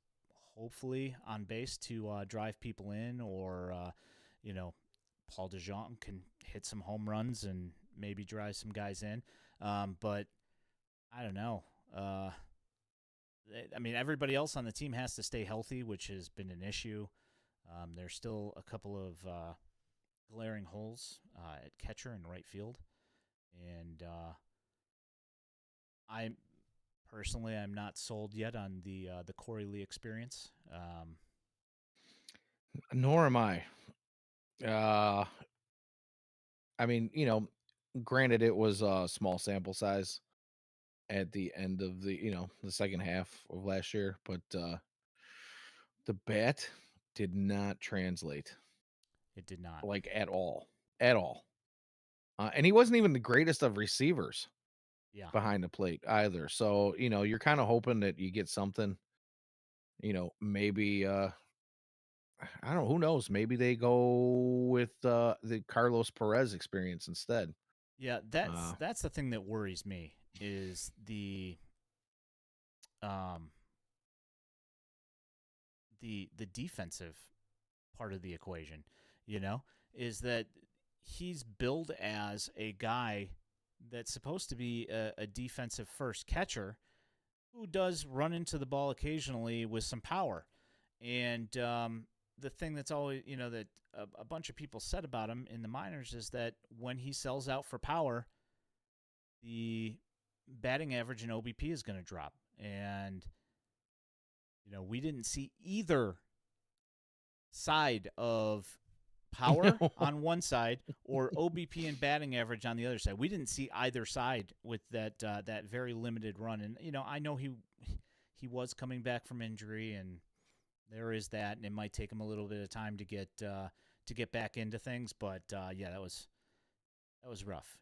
Speaker 2: hopefully on base to drive people in, or Paul DeJong can hit some home runs and maybe drive some guys in. But I don't know. I mean, everybody else on the team has to stay healthy, which has been an issue. There's still a couple of glaring holes at catcher and right field. And I'm not sold yet on the Corey Lee experience.
Speaker 3: Nor am I. I mean, granted it was a small sample size at the end of the second half of last year, but the bat did not translate.
Speaker 2: It did not.
Speaker 3: Like at all. At all. And he wasn't even the greatest of receivers.
Speaker 2: Yeah.
Speaker 3: Behind the plate either. So, you're kind of hoping that you get something, maybe I don't know, who knows? Maybe they go with the Carlos Perez experience instead.
Speaker 2: Yeah, that's the thing that worries me is um the defensive part of the equation, you know, is that he's billed as a guy that's supposed to be a defensive first catcher who does run into the ball occasionally with some power. And the thing that's always, that a bunch of people said about him in the minors is that when he sells out for power, the batting average in OBP is going to drop. And, we didn't see either side of power
Speaker 3: No.
Speaker 2: on one side or OBP and batting average on the other side. We didn't see either side with that very limited run. And I know he was coming back from injury, and there is that, and it might take him a little bit of time to get back into things. But yeah, that was rough.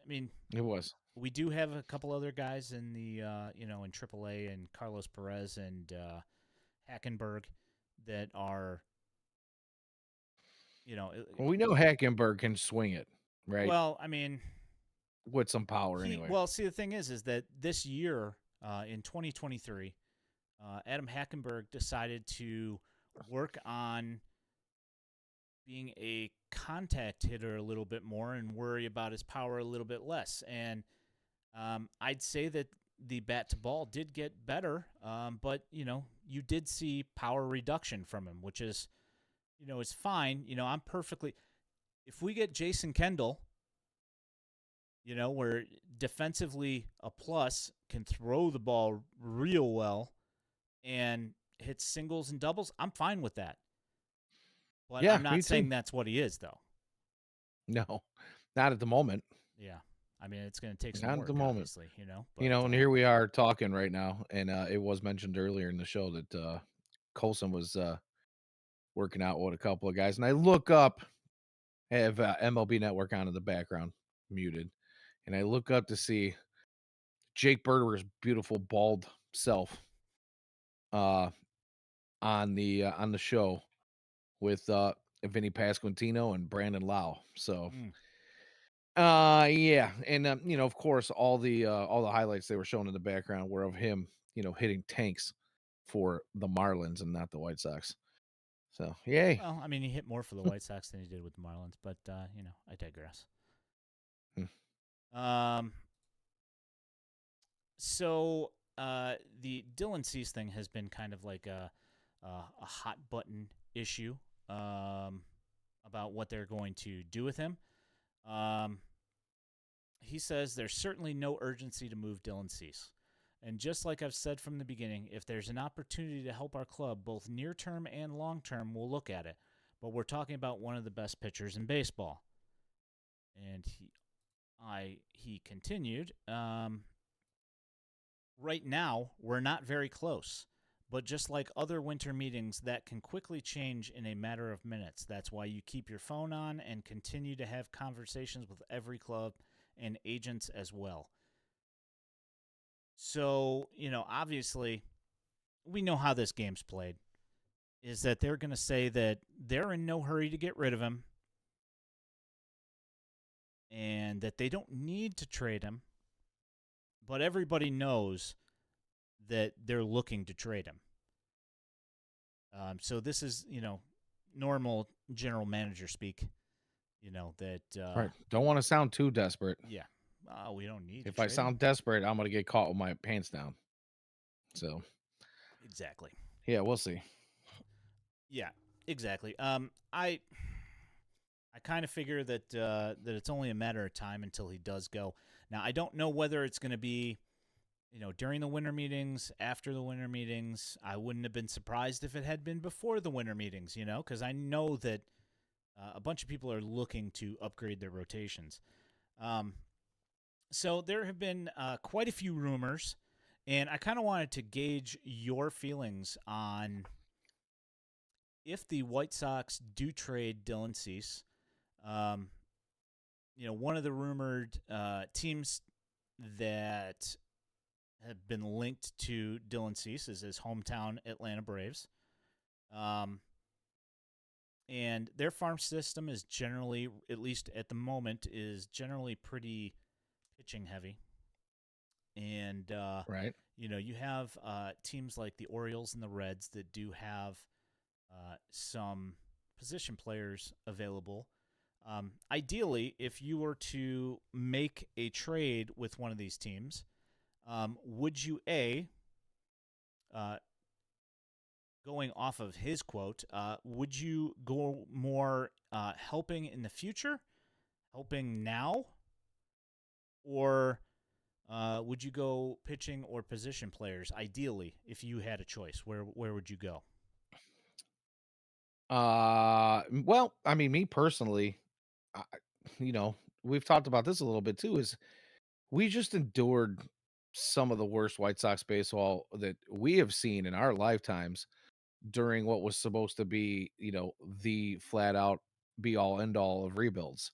Speaker 2: I mean,
Speaker 3: It was.
Speaker 2: we do have a couple other guys in the in AAA, and Carlos Perez and Hackenberg that are,
Speaker 3: Well, we know Hackenberg can swing it, right?
Speaker 2: well, I mean,
Speaker 3: With some power, anyway.
Speaker 2: well, see, the thing is that this year, in 2023, Adam Hackenberg decided to work on being a contact hitter a little bit more and worry about his power a little bit less. And I'd say that the bat to ball did get better, but you did see power reduction from him, which is, is fine. I'm perfectly. If we get Jason Kendall, where defensively a plus, can throw the ball real well and hit singles and doubles, I'm fine with that. But
Speaker 3: Yeah,
Speaker 2: I'm
Speaker 3: me
Speaker 2: not
Speaker 3: too.
Speaker 2: saying that's what he is, though.
Speaker 3: No, not at the moment.
Speaker 2: Yeah. I mean, it's going to take some
Speaker 3: Not at
Speaker 2: work,
Speaker 3: the moment.
Speaker 2: obviously, But,
Speaker 3: And here we are talking right now, and it was mentioned earlier in the show that Colson was working out with a couple of guys, and I look up, I have MLB Network on in the background, muted, and I look up to see Jake Berger's beautiful bald self uh, on the show with Vinny Pasquantino and Brandon Lau. So yeah, and of course all the highlights they were showing in the background were of him, hitting tanks for the Marlins and not the White Sox. So yay.
Speaker 2: well, I mean, he hit more for the White Sox than he did with the Marlins, but, I digress.
Speaker 3: Hmm.
Speaker 2: So the Dylan Cease thing has been kind of like a hot button issue about what they're going to do with him. He says there's certainly no urgency to move Dylan Cease. And just like I've said from the beginning, if there's an opportunity to help our club, both near term and long term, we'll look at it. But we're talking about one of the best pitchers in baseball. And he continued, right now, we're not very close. But just like other winter meetings, that can quickly change in a matter of minutes. That's why you keep your phone on and continue to have conversations with every club and agents as well. So, obviously, we know how this game's played, is that they're going to say that they're in no hurry to get rid of him and that they don't need to trade him, but everybody knows that they're looking to trade him. So this is, normal general manager speak, that...
Speaker 3: Right. Don't want to sound too desperate.
Speaker 2: Yeah. We don't need
Speaker 3: If
Speaker 2: to
Speaker 3: I
Speaker 2: trade
Speaker 3: sound
Speaker 2: him.
Speaker 3: desperate, I'm going to get caught with my pants down. So,
Speaker 2: Exactly.
Speaker 3: yeah, we'll see.
Speaker 2: Yeah, exactly. I kind of figure that that it's only a matter of time until he does go. Now, I don't know whether it's going to be, during the winter meetings, after the winter meetings. I wouldn't have been surprised if it had been before the winter meetings, because I know that a bunch of people are looking to upgrade their rotations. So there have been quite a few rumors, and I kind of wanted to gauge your feelings on if the White Sox do trade Dylan Cease. One of the rumored teams that have been linked to Dylan Cease is his hometown Atlanta Braves. and their farm system is generally, at least at the moment, is generally pretty pitching heavy. And
Speaker 3: Right.
Speaker 2: you have teams like the Orioles and the Reds that do have some position players available. Ideally, if you were to make a trade with one of these teams, would you uh, going off of his quote, would you go more helping in the future, helping now, or would you go pitching or position players? Ideally, if you had a choice, where would you go?
Speaker 3: Well, I mean, me personally, I, you know, we've talked about this a little bit too. Is we just endured some of the worst White Sox baseball that we have seen in our lifetimes during what was supposed to be, the flat out be all end all of rebuilds.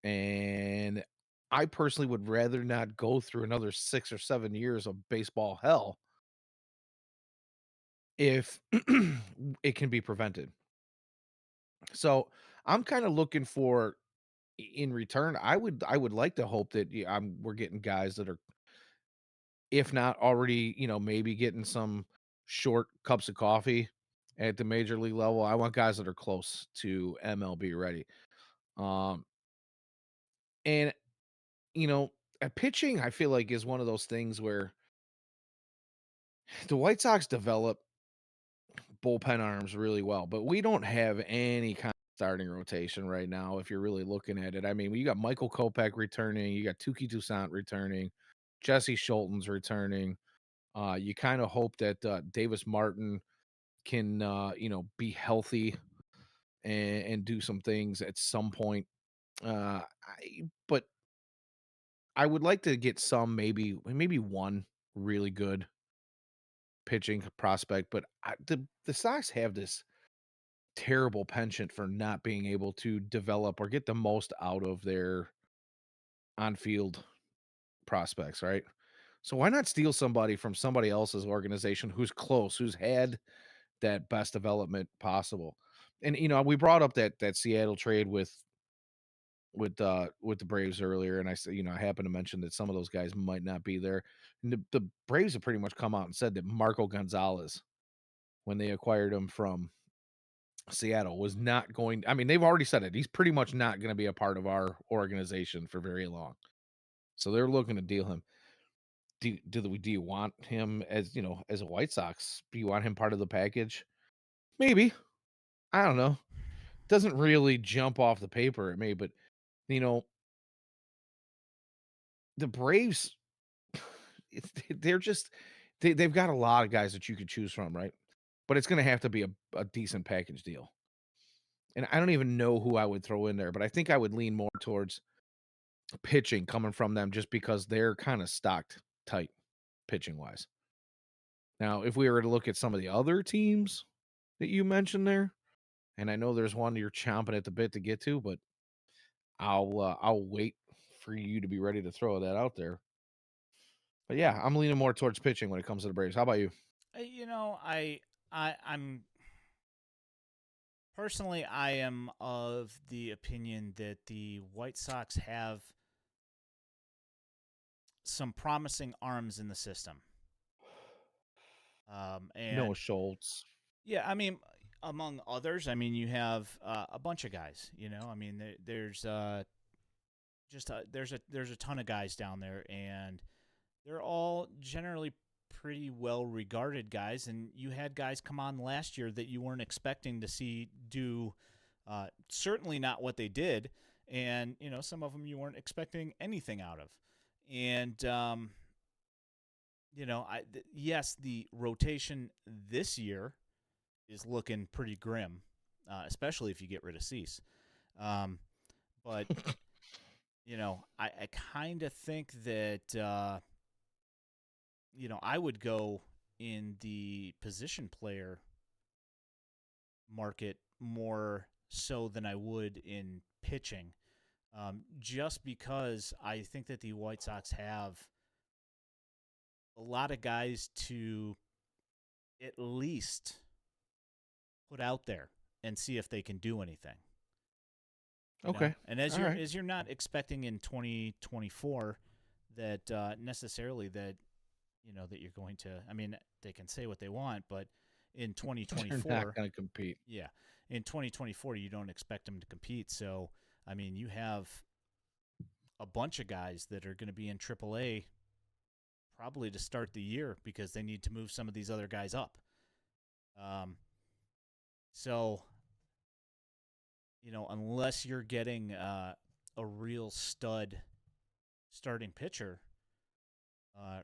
Speaker 3: And I personally would rather not go through another 6 or 7 years of baseball hell if it can be prevented. So I'm kind of looking for in return. I would like to hope that we're getting guys that are, if not already, maybe getting some short cups of coffee at the major league level. I want guys that are close to MLB ready. Um, and pitching, I feel like is one of those things where the White Sox develop bullpen arms really well, but we don't have any kind of starting rotation right now. If you're really looking at it, I mean, you got Michael Kopech returning, you got Tuki Toussaint returning, Jesse Schulten's returning. You kind of hope that Davis Martin can, be healthy and do some things at some point. But I would like to get some, maybe one really good pitching prospect. But the Sox have this terrible penchant for not being able to develop or get the most out of their on-field prospects, right? So why not steal somebody from somebody else's organization who's close, who's had that best development possible? And we brought up that Seattle trade with the Braves earlier, and I said, I happened to mention that some of those guys might not be there. And the Braves have pretty much come out and said that Marco Gonzalez, when they acquired him from Seattle, was not going. I mean, they've already said it. He's pretty much not going to be a part of our organization for very long. So they're looking to deal him. Do you want him as a White Sox? Do you want him part of the package? Maybe. I don't know. Doesn't really jump off the paper at me, but you know, the Braves, they're just they've got a lot of guys that you could choose from, right? But it's going to have to be a decent package deal. And I don't even know who I would throw in there, but I think I would lean more towards pitching coming from them just because they're kind of stocked tight pitching wise. Now, if we were to look at some of the other teams that you mentioned there, and I know there's one you're chomping at the bit to get to, but I'll wait for you to be ready to throw that out there. But yeah, I'm leaning more towards pitching when it comes to the Braves. How about you?
Speaker 2: I'm personally, I am of the opinion that the White Sox have some promising arms in the system.
Speaker 3: Noah
Speaker 2: And
Speaker 3: Schultz.
Speaker 2: yeah, I mean, among others, I mean, you have a bunch of guys. I mean, there's there's a ton of guys down there, and they're all generally pretty well regarded guys. And you had guys come on last year that you weren't expecting to see do certainly not what they did, and some of them you weren't expecting anything out of. And yes, the rotation this year is looking pretty grim, especially if you get rid of Cease. But I kind of think that I would go in the position player market more so than I would in pitching, just because I think that the White Sox have a lot of guys to at least put out there. and see if they can do anything. You
Speaker 3: Okay.
Speaker 2: know? And as
Speaker 3: All
Speaker 2: you're
Speaker 3: right.
Speaker 2: as you're not expecting in 2024 that necessarily that that you're going to. I mean, they can say what they want, but in
Speaker 3: They're not
Speaker 2: 2024,
Speaker 3: going to compete.
Speaker 2: yeah, in 2024 you don't expect them to compete. So I mean, you have a bunch of guys that are going to be in AAA probably to start the year because they need to move some of these other guys up. Um, so unless you're getting a real stud starting pitcher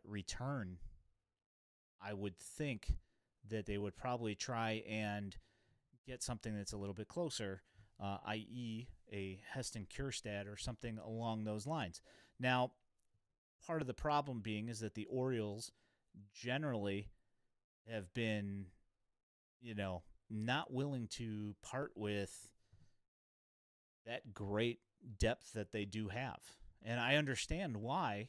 Speaker 2: return, I would think that they would probably try and get something that's a little bit closer, i.e., a Heston Kjerstad or something along those lines. Now, part of the problem being is that the Orioles generally have been, not willing to part with that great depth that they do have. And I understand why.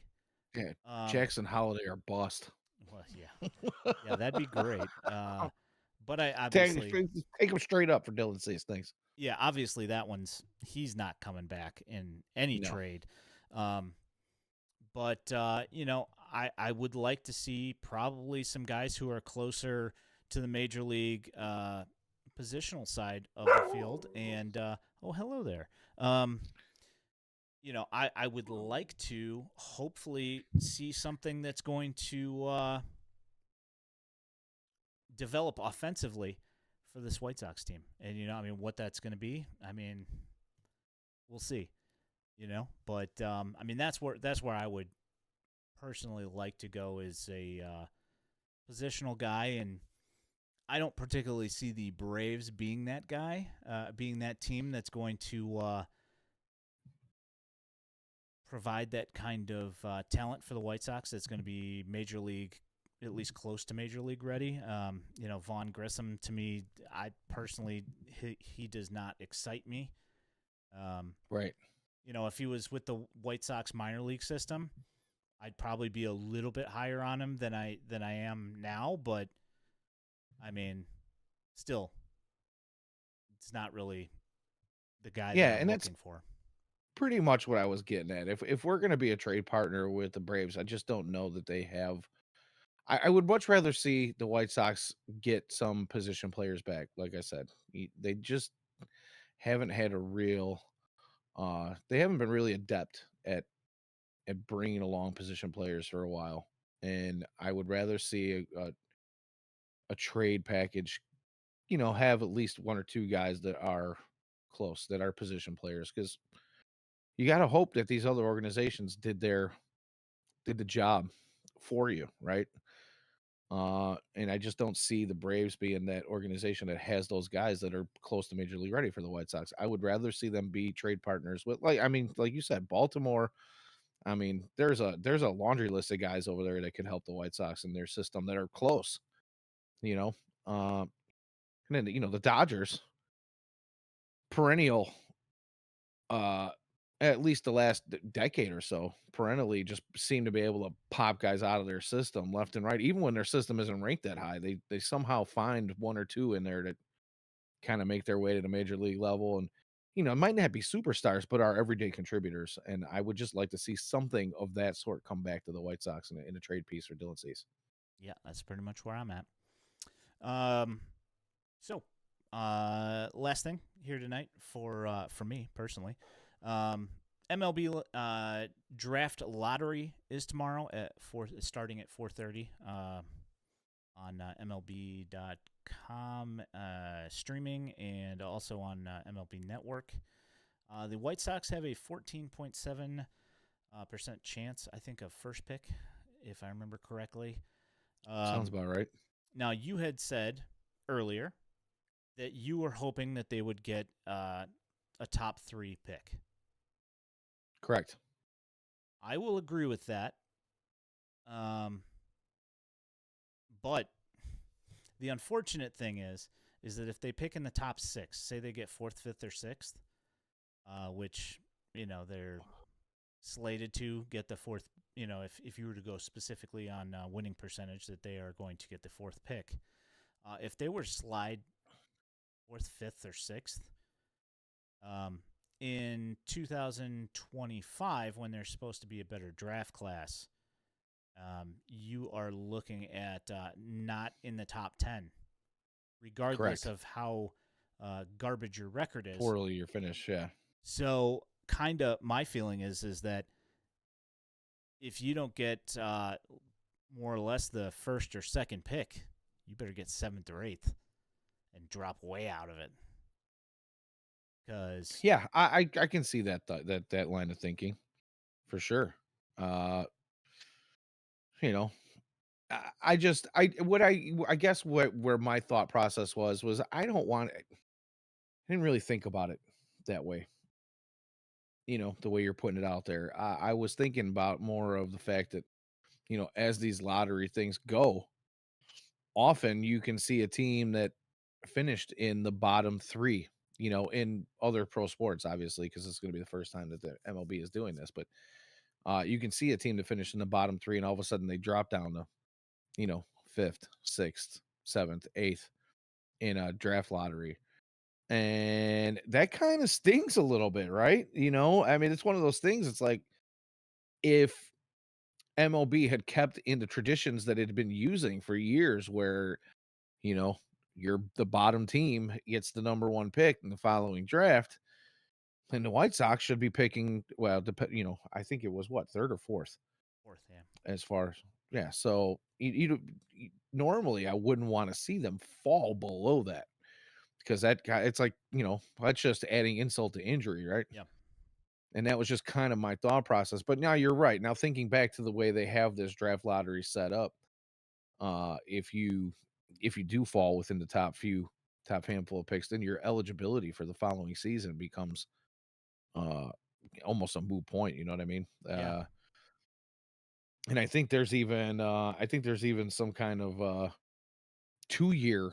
Speaker 3: Yeah.
Speaker 2: Um,
Speaker 3: Jackson Holiday or bust.
Speaker 2: well, yeah, that'd be great. But I
Speaker 3: take,
Speaker 2: obviously,
Speaker 3: take him straight up for Dylan Cease. Thanks.
Speaker 2: yeah, obviously he's not coming back in any
Speaker 3: No.
Speaker 2: trade. Um, but I would like to see probably some guys who are closer to the major league positional side of the field. And oh, hello there. I would like to hopefully see something that's going to develop offensively for this White Sox team. And what that's going to be, we'll see. But that's where I would personally like to go is a positional guy, and I don't particularly see the Braves being that guy, being that team that's going to provide that kind of talent for the White Sox that's going to be major league, at least close to major league ready. Vaughn Grissom, to me, I personally, he does not excite me.
Speaker 3: Right.
Speaker 2: If he was with the White Sox minor league system, I'd probably be a little bit higher on him than I am now. But still, it's not really the guy
Speaker 3: Yeah,
Speaker 2: that I'm
Speaker 3: and that's
Speaker 2: looking for.
Speaker 3: pretty much what I was getting at. If we're going to be a trade partner with the Braves, I just don't know that they have. I would much rather see the White Sox get some position players back. Like I said, they just haven't had a real. They haven't been really adept at bringing along position players for a while, and I would rather see a trade package. Have at least one or two guys that are close, that are position players, because you got to hope that these other organizations did the job for you, right? And I just don't see the Braves being that organization that has those guys that are close to major league ready for the White Sox. I would rather see them be trade partners with, like you said, Baltimore. There's a laundry list of guys over there that could help the White Sox in their system that are close. You know, uh, and then the Dodgers, perennial, uh, at least the last decade or so, perennially just seem to be able to pop guys out of their system left and right. Even when their system isn't ranked that high, they somehow find one or two in there that kind of make their way to the major league level. And it might not be superstars, but are everyday contributors. And I would just like to see something of that sort come back to the White Sox in a trade piece for Dylan Cease.
Speaker 2: Yeah, that's pretty much where I'm at. Um, so last thing here tonight for me personally, MLB draft lottery is tomorrow at starting at 4:30 on MLB.com streaming and also on MLB Network. The White Sox have a 14.7% chance, I think, of first pick, if I remember correctly.
Speaker 3: Sounds about right.
Speaker 2: Now, you had said earlier that you were hoping that they would get a top 3 pick.
Speaker 3: Correct.
Speaker 2: I will agree with that. But the unfortunate thing is that if they pick in the top 6, say they get 4th, 5th, or 6th, which, they're slated to get the 4th, if you were to go specifically on winning percentage, that they are going to get the 4th pick. If they were slide 4th, 5th, or 6th. In 2025, when there's supposed to be a better draft class, you are looking at not in the top 10, regardless
Speaker 3: Correct.
Speaker 2: of how garbage your record is.
Speaker 3: Poorly your finish, yeah.
Speaker 2: So, kind of, my feeling is that if you don't get more or less the first or second pick, you better get 7th or 8th and drop way out of it. Because
Speaker 3: Yeah, I can see that line of thinking for sure. You know, I just I guess where my thought process was I don't want I didn't really think about it that way. The way you're putting it out there. I was thinking about more of the fact that, as these lottery things go, often you can see a team that finished in the bottom 3, in other pro sports, obviously, because it's going to be the first time that the MLB is doing this. But you can see a team that finished in the bottom 3, and all of a sudden they drop down to, 5th, 6th, 7th, 8th in a draft lottery. And that kind of stings a little bit, right? I mean, it's one of those things. It's like if MLB had kept in the traditions that it had been using for years, where, you know, you're the bottom team gets the number 1 pick in the following draft, and the White Sox should be picking, well, I think it was what, 3rd or 4th
Speaker 2: 4th, yeah.
Speaker 3: as far as, yeah. So normally I wouldn't want to see them fall below that, because that guy, it's like, that's just adding insult to injury, right?
Speaker 2: Yeah.
Speaker 3: And that was just kind of my thought process. But now you're right. Now thinking back to the way they have this draft lottery set up, if you do fall within the top handful of picks, then your eligibility for the following season becomes almost a moot point. You know what I mean?
Speaker 2: Yeah.
Speaker 3: And I think there's even some kind of 2-year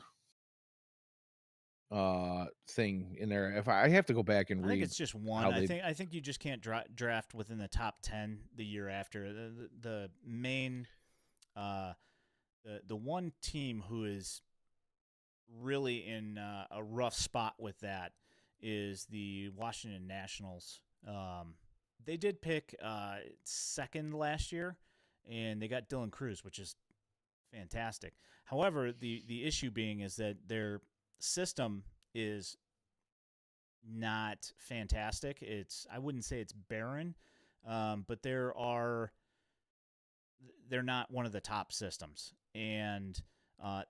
Speaker 3: thing in there. If I have to go back and
Speaker 2: I think
Speaker 3: read,
Speaker 2: it's just one. I think you just can't draft within the top 10 the year after. The main the one team who is really in a rough spot with that is the Washington Nationals. They did pick 2nd last year, and they got Dylan Cruz, which is fantastic. However, the issue being is that their system is not fantastic. I wouldn't say it's barren, but they're not one of the top systems, and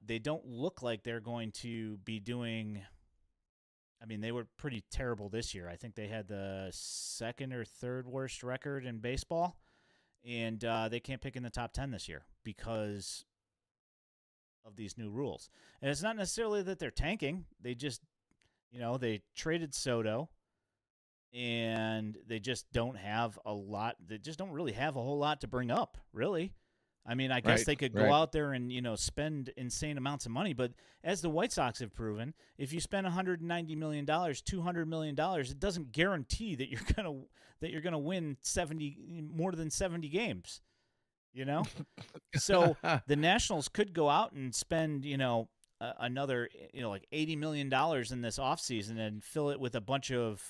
Speaker 2: they don't look like they're going to be doing. I mean, they were pretty terrible this year. I think they had the 2nd or 3rd worst record in baseball, and they can't pick in the top 10 this year because of these new rules. And it's not necessarily that they're tanking. They just, they traded Soto, and they just don't have a lot. They just don't really have a whole lot to bring up, really. I mean, I guess they could go out there and, spend insane amounts of money. But as the White Sox have proven, if you spend $190 million, $200 million, it doesn't guarantee that you're gonna win more than 70 games. So the Nationals could go out and spend, another, like $80 million in this offseason and fill it with a bunch of,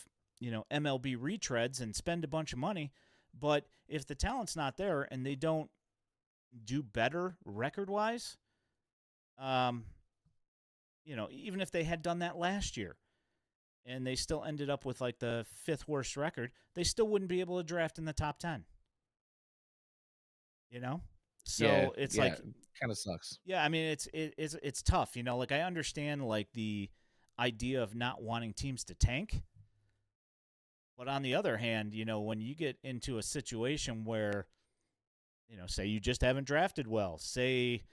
Speaker 2: MLB retreads and spend a bunch of money. But if the talent's not there and they don't do better record-wise, even if they had done that last year and they still ended up with like the 5th worst record, they still wouldn't be able to draft in the top 10. So it's like,
Speaker 3: kind of sucks.
Speaker 2: Yeah, I mean it's tough. Like I understand like the idea of not wanting teams to tank, but on the other hand, when you get into a situation where, say you just haven't drafted well, say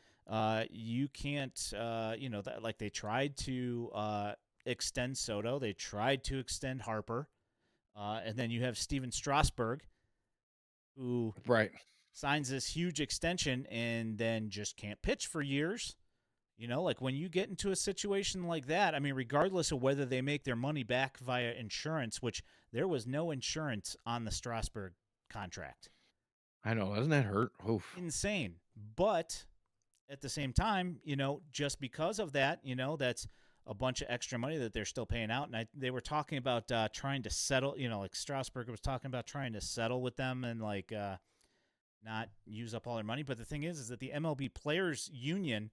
Speaker 2: you can't, that like they tried to extend Soto, they tried to extend Harper, and then you have Steven Strasburg, who signs this huge extension and then just can't pitch for years. Like when you get into a situation like that, I mean, regardless of whether they make their money back via insurance, which there was no insurance on the Strasburg contract.
Speaker 3: I know. Doesn't that hurt? Oof.
Speaker 2: Insane. But at the same time, just because of that, that's a bunch of extra money that they're still paying out. And they were talking about trying to settle, like Strasburg was talking about trying to settle with them and like not use up all their money. But the thing is that the MLB Players Union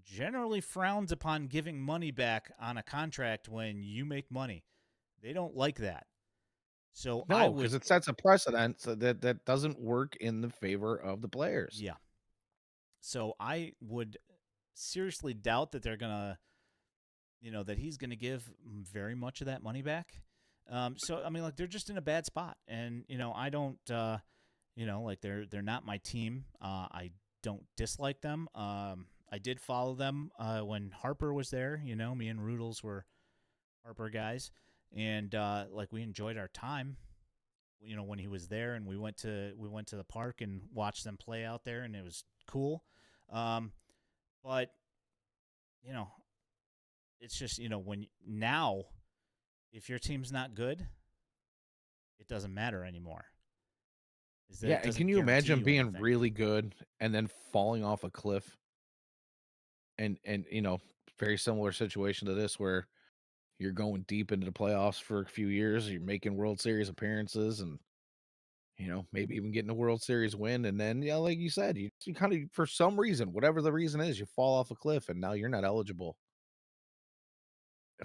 Speaker 2: generally frowns upon giving money back on a contract when you make money. They don't like that. So I
Speaker 3: No, because
Speaker 2: would,
Speaker 3: it sets a precedent so that doesn't work in the favor of the players.
Speaker 2: yeah. So I would seriously doubt that they're gonna, that he's gonna give very much of that money back. So I mean, like they're just in a bad spot, and I don't, like they're not my team. I don't dislike them. I did follow them when Harper was there. Me and Rudels were Harper guys, and like we enjoyed our time. When he was there, and we went to the park and watched them play out there, and it was cool. But it's just when now, if your team's not good, it doesn't matter anymore. Is that
Speaker 3: Yeah,
Speaker 2: it
Speaker 3: and
Speaker 2: doesn't
Speaker 3: can you
Speaker 2: guarantee
Speaker 3: imagine
Speaker 2: you
Speaker 3: being
Speaker 2: anything.
Speaker 3: really good and then falling off a cliff? And very similar situation to this where you're going deep into the playoffs for a few years, you're making World Series appearances and maybe even getting a World Series win, and then yeah, like you said, you kind of for some reason, whatever the reason is, you fall off a cliff and now you're not eligible.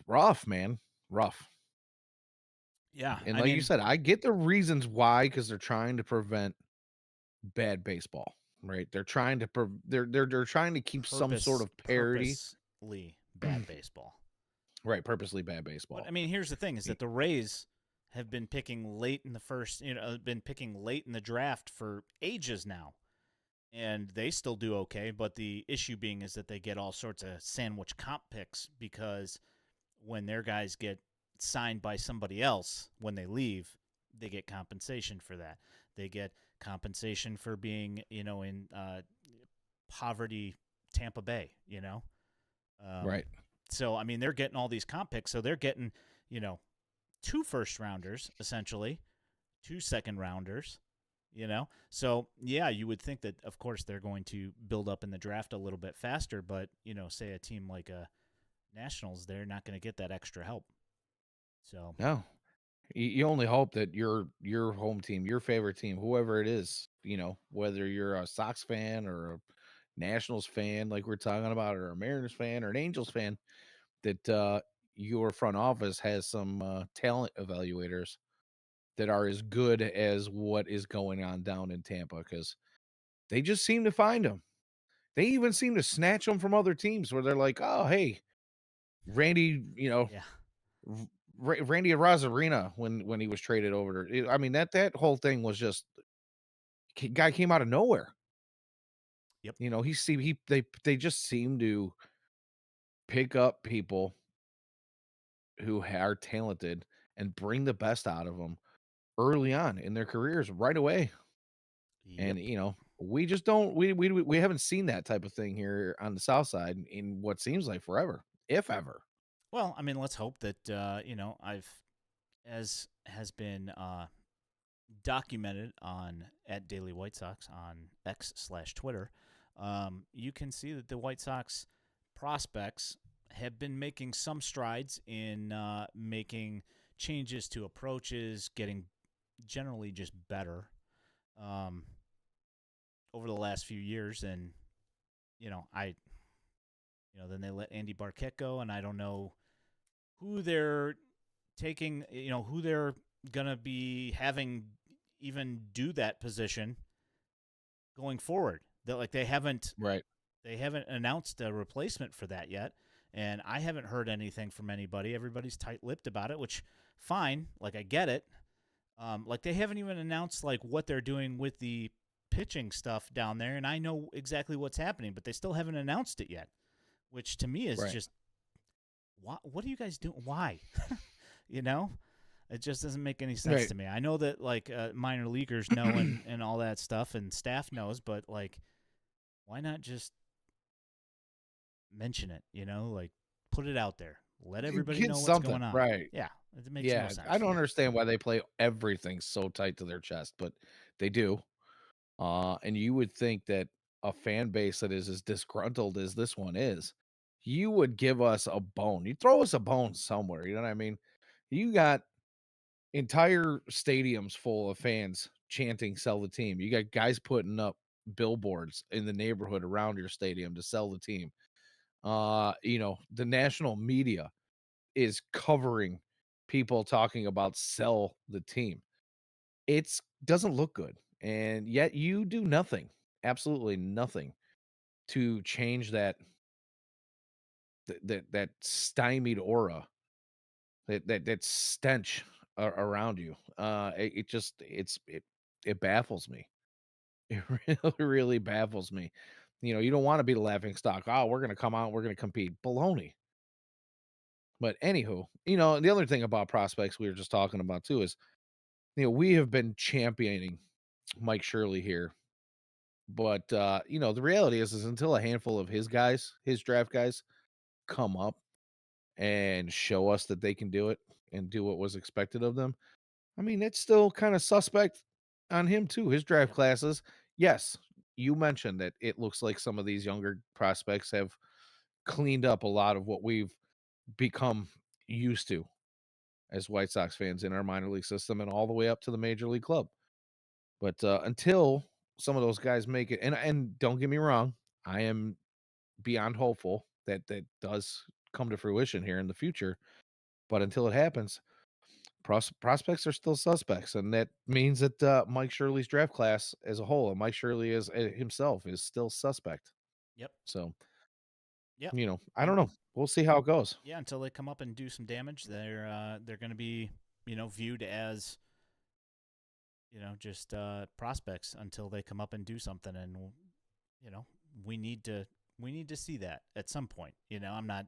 Speaker 3: Rough, man. Rough.
Speaker 2: Yeah,
Speaker 3: And
Speaker 2: I
Speaker 3: like you
Speaker 2: mean,
Speaker 3: said, I get the reasons why, because they're trying to prevent bad baseball, right? They're trying to they're trying to keep some sort of parity.
Speaker 2: purposely bad baseball.
Speaker 3: Right, purposely bad
Speaker 2: But
Speaker 3: baseball.
Speaker 2: I mean, here's the thing: is that the Rays have been picking late in the first, been picking late in the draft for ages now, and they still do okay. But the issue being is that they get all sorts of sandwich comp picks because when their guys get signed by somebody else when they leave, they get compensation for that. They get compensation for being, in poverty Tampa Bay, Um,
Speaker 3: Right.
Speaker 2: so, I mean, they're getting all these comp picks. So they're getting, you know, 2 first rounders, essentially, 2 second rounders, So, yeah, you would think that, of course, they're going to build up in the draft a little bit faster. But, say a team like a Nationals, they're not going to get that extra help. So,
Speaker 3: No. You only hope that your home team, your favorite team, whoever it is, whether you're a Sox fan or a Nationals fan, like we're talking about, or a Mariners fan or an Angels fan, that your front office has some talent evaluators that are as good as what is going on down in Tampa, because they just seem to find them. They even seem to snatch them from other teams where they're like, oh, hey, Randy,
Speaker 2: yeah.
Speaker 3: Randy Rosarina when he was traded over to, I mean that whole thing was just guy came out of nowhere.
Speaker 2: Yep.
Speaker 3: They just seem to pick up people who are talented and bring the best out of them early on in their careers right away. And
Speaker 2: Yep.
Speaker 3: we just don't we haven't seen that type of thing here on the South Side in what seems like forever, if ever.
Speaker 2: Well, I mean, let's hope that, as has been documented on at Daily White Sox on X/Twitter, you can see that the White Sox prospects have been making some strides in making changes to approaches, getting generally just better um, over the last few years. And I, then they let Andy Barquette go, and I don't know who they're taking, who they're gonna be having even do that position going forward. That like
Speaker 3: Right.
Speaker 2: they haven't announced a replacement for that yet, and I haven't heard anything from anybody. Everybody's tight-lipped about it, which fine. Like I get it. Like they haven't even announced like what they're doing with the pitching stuff down there, and I know exactly what's happening, but they still haven't announced it yet, which to me is
Speaker 3: Right.
Speaker 2: just what are you guys doing? Why? you know, it just doesn't make any sense
Speaker 3: Right.
Speaker 2: to me. I know that like minor leaguers know and all that stuff, and staff knows, but like, why not just mention it? Like put it out there, let everybody
Speaker 3: Get
Speaker 2: know what's
Speaker 3: something.
Speaker 2: going on.
Speaker 3: Right.
Speaker 2: Yeah, it makes no
Speaker 3: Yeah,
Speaker 2: sense
Speaker 3: I
Speaker 2: to
Speaker 3: don't
Speaker 2: me.
Speaker 3: understand why they play everything so tight to their chest, but they do. And you would think that a fan base that is as disgruntled as this one is, you would give us a bone. You throw us a bone somewhere. You know what I mean? You got entire stadiums full of fans chanting "Sell the team." You got guys putting up billboards in the neighborhood around your stadium to sell the team. The national media is covering people talking about sell the team. It's doesn't look good, and yet you do nothing, absolutely nothing to change that stymied aura, that stench around you. It just it baffles me. It really, really baffles me. You don't want to be the laughing stock. Oh, we're gonna come out, we're gonna compete. Baloney. But anywho, the other thing about prospects we were just talking about too is, we have been championing Mike Shirley here. But the reality is until a handful of his guys, his draft guys, come up and show us that they can do it and do what was expected of them. I mean, it's still kind of suspect on him too. His draft
Speaker 2: Yep.
Speaker 3: classes, yes, you mentioned that it looks like some of these younger prospects have cleaned up a lot of what we've become used to as White Sox fans in our minor league system and all the way up to the major league club. But until some of those guys make it, and don't get me wrong, I am beyond hopeful that that does come to fruition here in the future. But until it happens, prospects are still suspects, and that means that Mike Shirley's draft class as a whole, and Mike Shirley as himself, is still suspect.
Speaker 2: Yep.
Speaker 3: So
Speaker 2: Yep.
Speaker 3: I don't know. We'll see how it goes.
Speaker 2: Yeah, until they come up and do some damage, they're going to be viewed as just prospects until they come up and do something, and we need to see that at some point. I'm not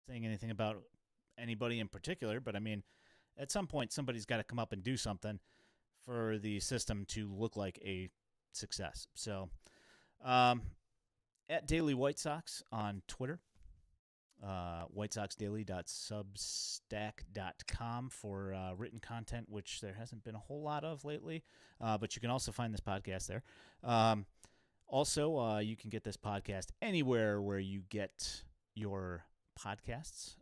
Speaker 2: saying anything about anybody in particular, but I mean, at some point somebody's got to come up and do something for the system to look like a success. So, at Daily White Sox on Twitter, whitesoxdaily.substack.com for written content, which there hasn't been a whole lot of lately, but you can also find this podcast there. Also, you can get this podcast anywhere where you get your podcasts.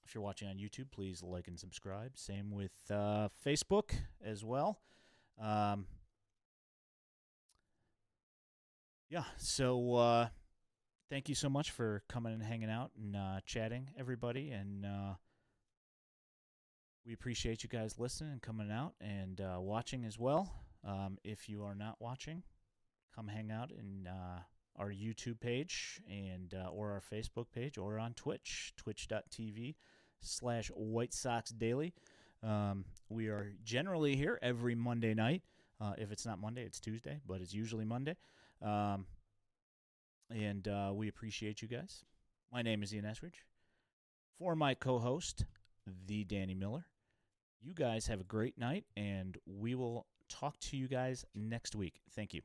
Speaker 2: If you're watching on YouTube, please like and subscribe. Same with Facebook as well. So thank you so much for coming and hanging out and chatting, everybody. And we appreciate you guys listening and coming out and watching as well. If you are not watching, come hang out in our YouTube page and or our Facebook page or on Twitch, twitch.tv/White Sox Daily. We are generally here every Monday night. If it's not Monday, it's Tuesday, but it's usually Monday. And we appreciate you guys. My name is Ian Eskridge. For my co-host, the Danny Miller, you guys have a great night, and we will talk to you guys next week. Thank you.